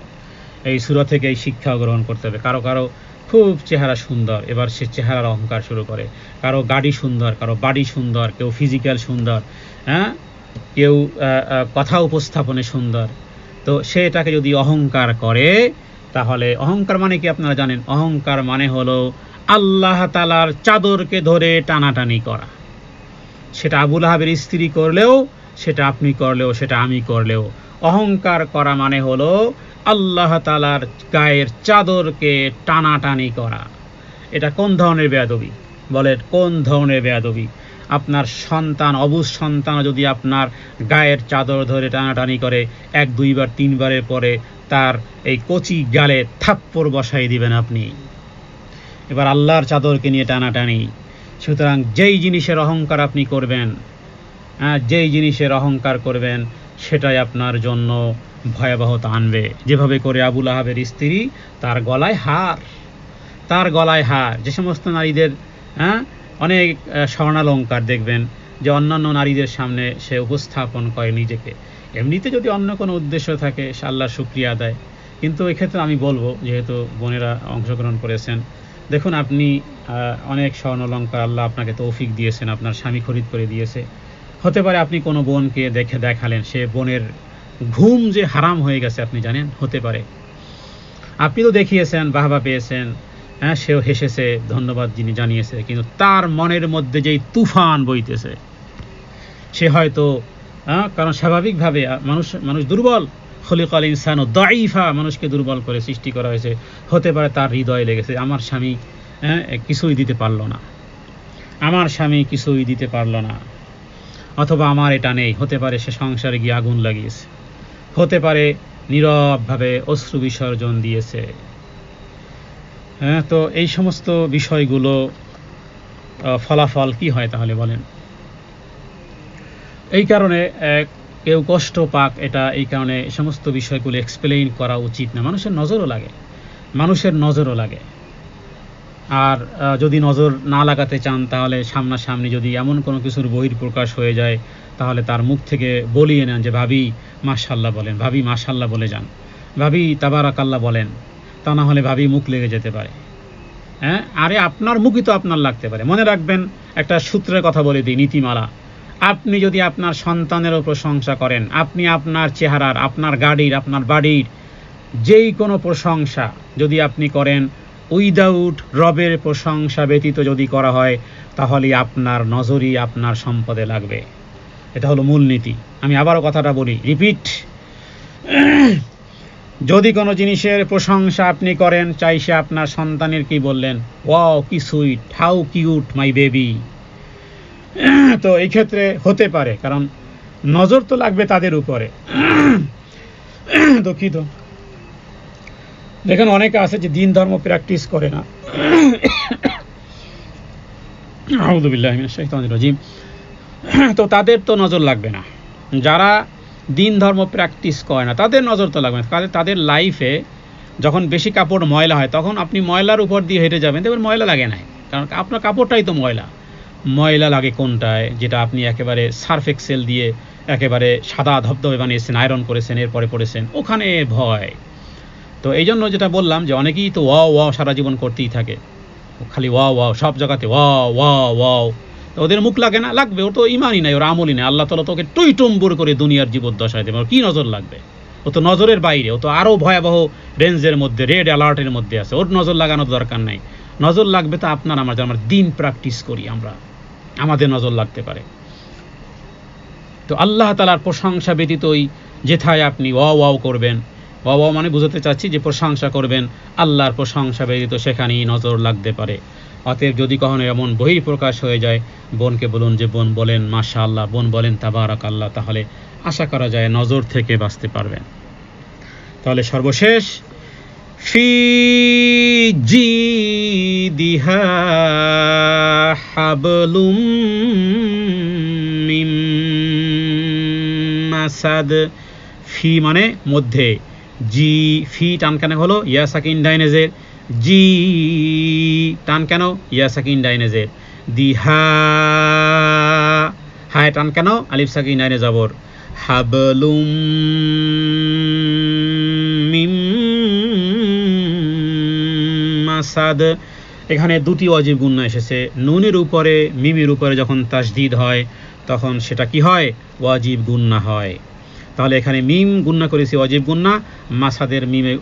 এই সূরা থেকে এই শিক্ষা গ্রহণ করতে হবে। কারো খুব চেহারা সুন্দর, এবার সে চেহারার অহংকার শুরু করে। কারো গাড়ি সুন্দর, কারো বাড়ি সুন্দর, কেউ ফিজিক্যাল সুন্দর, কেউ কথা উপস্থাপনে সুন্দর। তো সে এটাকে যদি অহংকার করে, তাহলে অহংকার মানে কি আপনারা জানেন? অহংকার মানে হলো আল্লাহ তাআলার চাদরকে ধরে টানাটানি করা। সেটা আবু লাহাবের স্ত্রী করলেও, সেটা আপনি করলেও, সেটা আমি করলেও, অহংকার করা মানে হলো আল্লাহ তাআলার গায়ের চাদরকে টানাটানি করা। এটা কোন ধরনের বেয়াদবি? বলেন, কোন ধরনের বেয়াদবি? আপনার সন্তান, অবুঝ সন্তান যদি আপনার গায়ের চাদর ধরে টানাটানি করে, 1, 2 বার 3 বারের পরে তার এই কচি গালে থাপ্পড় বসাই দিবেন আপনি। এবার আল্লাহর চাদরকে নিয়ে টানাটানি। সুতরাং যেই জিনিসের অহংকার আপনি করবেন, যেই জিনিসের অহংকার করবেন, সেটাই আপনার জন্য ভয়াবহতা আনবে। যেভাবে করে আবু লাহাবের স্ত্রী, তার গলায় হার, যে সমস্ত নারীদের অনেক স্বর্ণালঙ্কার দেখবেন যে অন্যান্য নারীদের সামনে সে উপস্থাপন করে নিজেকে, এমনিতে যদি অন্য কোনো উদ্দেশ্য থাকে সে আল্লাহর শুকরিয়া আদায়। কিন্তু এক্ষেত্রে আমি বলবো, যেহেতু বোনেরা অংশগ্রহণ করেছেন, দেখুন আপনি অনেক স্বর্ণ অলংকার আল্লাহ আপনাকে তৌফিক দিয়েছেন, আপনার স্বামী খরিদ করে দিয়েছে। হতে পারে আপনি কোনো বোনকে দেখে দেখালেন, সে বোনের ঘুম যে হারাম হয়ে গেছে আপনি জানেন, হতে পারে। আপনি তো দেখিয়েছেন, বাহবা পেয়েছেন, হ্যাঁ, সেও হেসেছে, ধন্যবাদ যিনি জানিয়েছে, কিন্তু তার মনের মধ্যে যেই তুফান বইতেছে, সে হয়তো কারণ স্বাভাবিকভাবে মানুষ দুর্বল, খলিকাল ইনসানু দাঈফা, মানুষকে দুর্বল করে সৃষ্টি করা হয়েছে। হতে পারে তার হৃদয়ে লেগেছে আমার স্বামী কিছুই দিতে পারলো না, আমার স্বামী কিছুই দিতে পারলো না, অথবা আমার এটা নেই। হতে পারে সে সংসারে গিয়ে আগুন লাগিয়েছে, হতে পারে নীরবভাবে অশ্রু বিসর্জন দিয়েছে। হ্যাঁ, তো এই সমস্ত বিষয়গুলো ফলাফল কি হয় তাহলে বলেন? এই কারণে কেউ কষ্ট পাক, এটা এই কারণে এই সমস্ত বিষয়গুলো এক্সপ্লেইন করা উচিত না। মানুষের নজরও লাগে। আর যদি নজর না লাগাতে চান তাহলে সামনাসামনি যদি এমন কোনো কিছুর বহিঃপ্রকাশ হয়ে যায় তাহলে তার মুখ থেকে বলিয়ে নেন যে ভাবি মাশাআল্লাহ বলেন, ভাবি মাশাআল্লাহ বলে যান, ভাবি তাবারাকাল্লাহ বলেন। তা না হলে ভাবি মুখ লেগে যেতে পারে। হ্যাঁ, আরে আপনার মুখই তো আপনার লাগতে পারে। মনে রাখবেন, একটা সূত্রের কথা বলে দিই, নীতিমালা। আপনি যদি আপনার সন্তানেরও প্রশংসা করেন, আপনি আপনার চেহারার, আপনার গাড়ির, আপনার বাড়ির যেই কোনো প্রশংসা যদি আপনি করেন, উইদাউট রবের প্রশংসা ব্যতীত যদি করা হয়, তাহলে আপনার নজরই আপনার সম্পদে লাগবে। এটা হলো মূলনীতি। আমি আবারও কথাটা বলি, রিপিট। যদি কোনো জিনিসের প্রশংসা আপনি করেন, চাই সে আপনার সন্তানের কি বললেন, ওয়াও কি sweet, how cute my baby, তো এই ক্ষেত্রে হতে পারে, কারণ নজর তো লাগবে তাদের উপরে। দুঃখিত। দেখেন অনেকে আছে যে দিন ধর্ম প্র্যাকটিস করে না, আউযু বিল্লাহি মিনাশ শাইতানির রাজিম, তো তাদের তো নজর লাগবে না। যারা দিন ধর্ম প্র্যাকটিস করে না তাদের নজর তো লাগবে না। তাদের লাইফে যখন বেশি কাপড় ময়লা হয়, তখন আপনি ময়লার উপর দিয়ে হেঁটে যাবেন, দেখবেন ময়লা লাগে না, কারণ আপনার কাপড়টাই তো ময়লা লাগে কোনটায়, যেটা আপনি একেবারে সার্ফ এক্সেল দিয়ে একেবারে সাদা ধবধবে বানিয়েছেন, আয়রন করেছেন, এরপরে পরেছেন, ওখানে ভয়। তো এই জন্য যেটা বললাম যে অনেকেই তো ওয়াও সারা জীবন করতেই থাকে, খালি ওয়াও সব জায়গাতে ওয়াও, তো ওদের মুখ লাগে না? লাগবে, ওর তো ইমানই নাই, ওর আমলই নাই। আল্লাহ তাআলা তোকে টুইটুম্বুর করে দুনিয়ার জীবদ্দশায় দেবে, ওর কি নজর লাগবে? ও তো নজরের বাইরে, ও তো আরো ভয়াবহ রেঞ্জের মধ্যে, রেড অ্যালার্টের মধ্যে আছে, ওর নজর লাগানোর দরকার নাই। নজর লাগবে তো আপনার আমার, আমরা দিন প্র্যাকটিস করি, আমাদের নজর লাগতে পারে। তো আল্লাহ তাআলার প্রশংসা ব্যতীতই যেথায় আপনি ওয়াও করবেন, ওয়াও মানে বুঝাতে চাচ্ছি যে প্রশংসা করবেন, আল্লাহর প্রশংসা ব্যতীত সেখানেই নজর লাগতে পারে। অতএব যদি কখনো এমন বহিঃপ্রকাশ হয়ে যায়, বোনকে বলুন যে বোন বলেন মাশাআল্লাহ, বোন বলেন তাবারাকাল্লাহ, তাহলে আশা করা যায় নজর থেকে বাঁচতে পারবেন। তাহলে সর্বশেষ, ফি জিদিহা হাবলুম মিন মাসাদ। ফি মানে মধ্যে, জি ফি টান কেন হলো? ইয়া সাকিন ডাইনেজের, জি টান কেন? ইয়া সাকিন ডাইনেজের। দিহা হায় টান কেন? আলিফ সাকিন ডাইনে জবর। হাবলুম মিম মাসাদ। এখানে দুটি ওয়াজিব গুন্না এসেছে। নুনের উপরে মিমের উপরে যখন তাসদিদ হয় তখন সেটা কি হয়? ওয়াজিব গুন্না হয়। তাহলে এখানে মিম গুন্না করেছি ওয়াজিব গুন্না, মাসাদের মিমে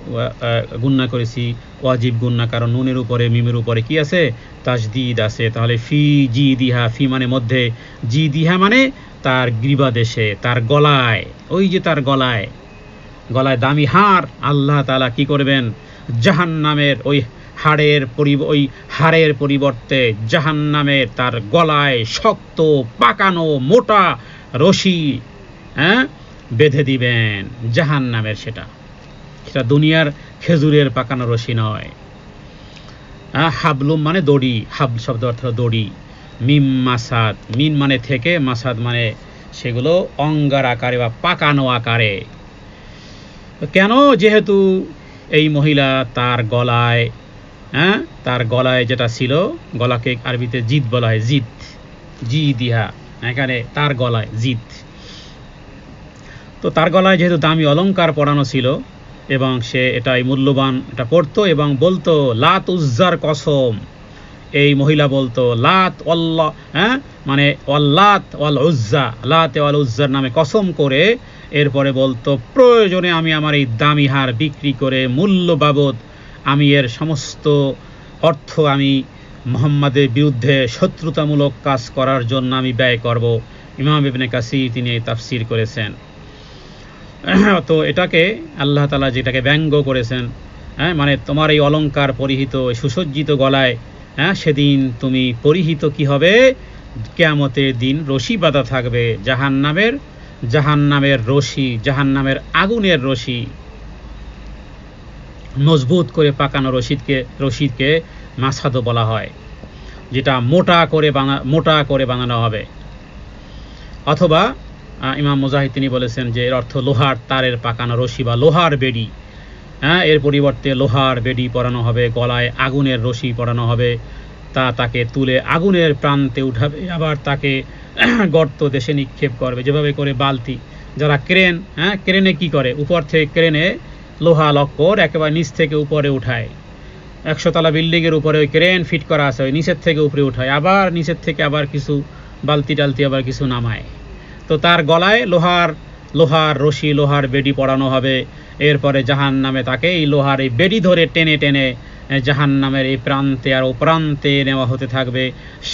গুন্না করেছি ওয়াজিব গুন্না, কারণ নুনের উপরে মিমের উপরে কি আছে? তাসদিদ আছে। তাহলে ফি জি দিহা, ফি মানে মধ্যে, জি দিহা মানে তার গ্রীবাদেশে, তার গলায়, ওই যে তার গলায় দামি হাড়, আল্লাহ তাআলা কি করবেন? জাহান্নামের ওই হাড়ের পরিবর্তে জাহান্নামের তার গলায় শক্ত পাকানো মোটা রশি বেঁধে দিবেন জাহান্নামের। সেটা দুনিয়ার খেজুরের পাকানো রশি নয়। হাবলুম মানে দড়ি, হাবল শব্দ অর্থ দড়ি। মিম মাসাদ, মিন মানে থেকে, মাসাদ মানে সেগুলো অঙ্গার আকারে বা পাকানো আকারে। কেন? যেহেতু এই মহিলা তার গলায় যেটা ছিল, গলাকে আরবিতে জিদ বলা হয়, জিদ, জি দিহা, এখানে তার গলায় জিদ। তো তার গলায় যেহেতু দামি অলংকার পরানো ছিল, এবং সে এটাই মূল্যবান এটা পড়তো এবং বলতো লাত উজ্জার কসম। এই মহিলা বলতো লাত আল্লাহ, মানে ওয়াল্লাত ওয়াল উজ্জা, লাত ওয়াল উজ্জার নামে কসম করে এরপরে বলতো প্রয়োজনে আমি আমার এই দামি হার বিক্রি করে মূল্য বাবদ আমি এর সমস্ত অর্থ আমি মুহাম্মাদের বিরুদ্ধে শত্রুতামূলক কাজ করার জন্য আমি ব্যয় করব। ইমাম ইবনে কাসির তিনি এই তাফসির করেছেন। তো এটাকে আল্লাহ তাআলা যেটাকে ব্যঙ্গ করেছেন, মানে তোমার এই অলংকার পরিহিত সুসজ্জিত গলায় সেদিন তুমি পরিহিত কি হবে, কিয়ামতের দিন রশি বাঁধা থাকবে, জাহান্নামের রশি, জাহান্নামের আগুনের রশি, মজবুত করে পাকানো রশিদকে মাসাদও বলা হয়, যেটা মোটা করে বানানো হবে। অথবা ইমাম মুজাহিদ তিনি বলেছেন যে এর অর্থ লোহার তারের পাকানো রশি বা লোহার বেড়ি। এর পরিবর্তে লোহার বেড়ি পরানো হবে, গলায় আগুনের রশি পরানো হবে, তাকে তুলে আগুনের প্রান্তে উঠাবে, আবার তাকে গর্ত দেশে নিক্ষেপ করবে, যেভাবে করে বালতি যারা ক্রেনে কি করে, উপর থেকে ক্রেনে লোহা লক্কর একেবারে নিচ থেকে উপরে উঠায়, 100 তলা বিল্ডিং এর উপরে ওই ক্রেন ফিট করা আছে, ওই নিচের থেকে উপরে উঠায়, আবার নিচের থেকে আবার কিছু বালতি টালতি আবার কিছু নামায়। তো তার গলায় লোহার রশি, লোহার বেড়ি পরানো হবে। এরপরে জাহান্নামে তাকে এই লোহার এই বেড়ি ধরে টেনে টেনে জাহান্নামের এই প্রান্তে আর ও প্রান্তে নেওয়া হতে থাকবে,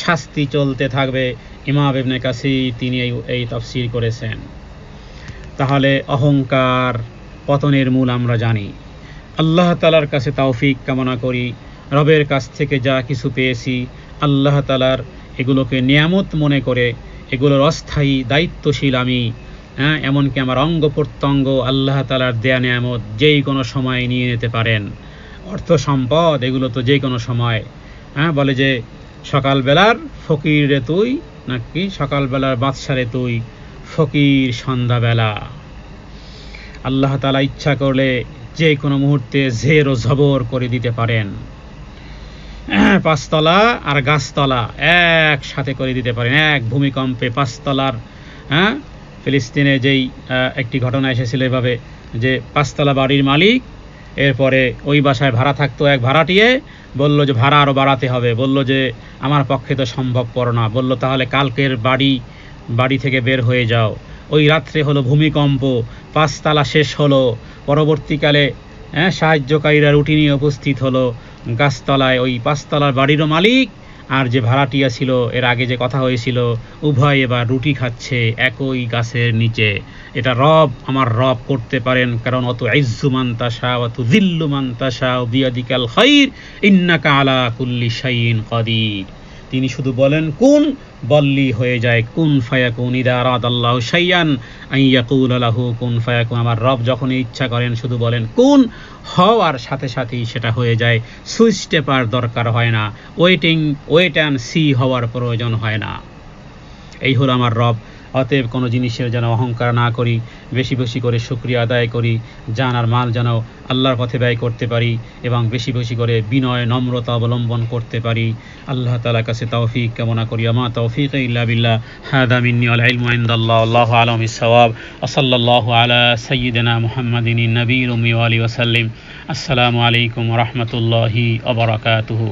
শাস্তি চলতে থাকবে। ইমাম ইবনে কাসির তিনি এই তাফসীর করেছেন। তাহলে অহংকার পতনের মূল আমরা জানি। আল্লাহ তাআলার কাছে তৌফিক কামনা করি, রবের কাছ থেকে যা কিছু পেয়েছি আল্লাহ তাআলার এগুলোকে নিয়ামত মনে করে এগুলোর অস্থায়ী দায়িত্বশীল আমি, এমনকি আমার অঙ্গ প্রত্যঙ্গ আল্লাহ তাআলার দেয়া নিয়ামত যেই কোনো সময় নিয়ে নিতে পারেন। অর্থ সম্পদ এগুলো তো যে কোনো সময়, বলে যে সকালবেলার ফকির রে তুই, নাকি সকালবেলার বাদশারে তুই, ফকির সন্ধ্যাবেলা। আল্লাহ তাআলা ইচ্ছা করলে যে কোনো মুহূর্তে জের ও জবর করে দিতে পারেন, 5 তলা আর গাছতলা একসাথে করে দিতে পারেন এক ভূমিকম্পে। 5 তলার ফিলিস্তিনে যেই একটি ঘটনা এসেছিল এভাবে, যে 5 তলা বাড়ির মালিক, এরপরে ওই বাসায় ভাড়া থাকতো এক ভাড়াটিয়ে, বলল যে ভাড়া আরো বাড়াতে হবে, বলল যে আমার পক্ষে তো সম্ভবপর না, বলল তাহলে কালকের বাড়ি থেকে বের হয়ে যাও। ওই রাত্রে হলো ভূমিকম্প, 5 তলা শেষ হলো, পরবর্তীকালে সাহায্যকারীরা রুটি নিয়ে উপস্থিত হলো গাছতলায়। ওই 5 তলার বাড়িরও মালিক আর যে ভাড়াটিয়া ছিল, এর আগে যে কথা হয়েছিল, উভয় এবার রুটি খাচ্ছে একই গাছের নিচে। এটা আমার রব করতে পারেন, কারণ অত ইজ্জু মান তাশা ওয়া তুযিল্লু মান তাশা বিয়াদিকাল খায়র ইন্নাকা আলা কুল্লি শাইইন কাদির। তিনি শুধু বলেন কুন, বললি হয়ে যায়, কুন ফায়াকুন। ইদা আরাদাল্লাহু শাইআন আন ইয়াকুলা লাহু কুন ফায়াকুন। আমার রব যখন ইচ্ছা করেন শুধু বলেন কুন, হওয়ার সাথে সাথেই সেটা হয়ে যায়, সুইচ টেপার দরকার হয় না, ওয়েট অ্যান্ড সি হওয়ার প্রয়োজন হয় না। এই হলো আমার রব। অতএব কোনো জিনিসের যেন অহংকার না করি, বেশি বেশি করে শুকরিয়া আদায় করি, জান আর মাল যেন আল্লাহর পথে ব্যয় করতে পারি এবং বেশি বেশি করে বিনয় নম্রতা অবলম্বন করতে পারি। আল্লাহ তাআলার কাছে তৌফিক কামনা করি। আমা তৌফিক ইল্লা বিল্লাহ। হাদা মিন্নি ওয়াল ইলমু ইনদাল্লাহ, আল্লাহু আ'লামু বিস-সাওয়াব। ওয়া সাল্লাল্লাহু আলা সাইয়্যিদিনা মুহাম্মাদিন নবিয়্যিল উম্মি ওয়া আলিহি ওয়া সাল্লাম। আসসালামু আলাইকুম ওয়া রাহমাতুল্লাহি ওয়া বারাকাতুহু।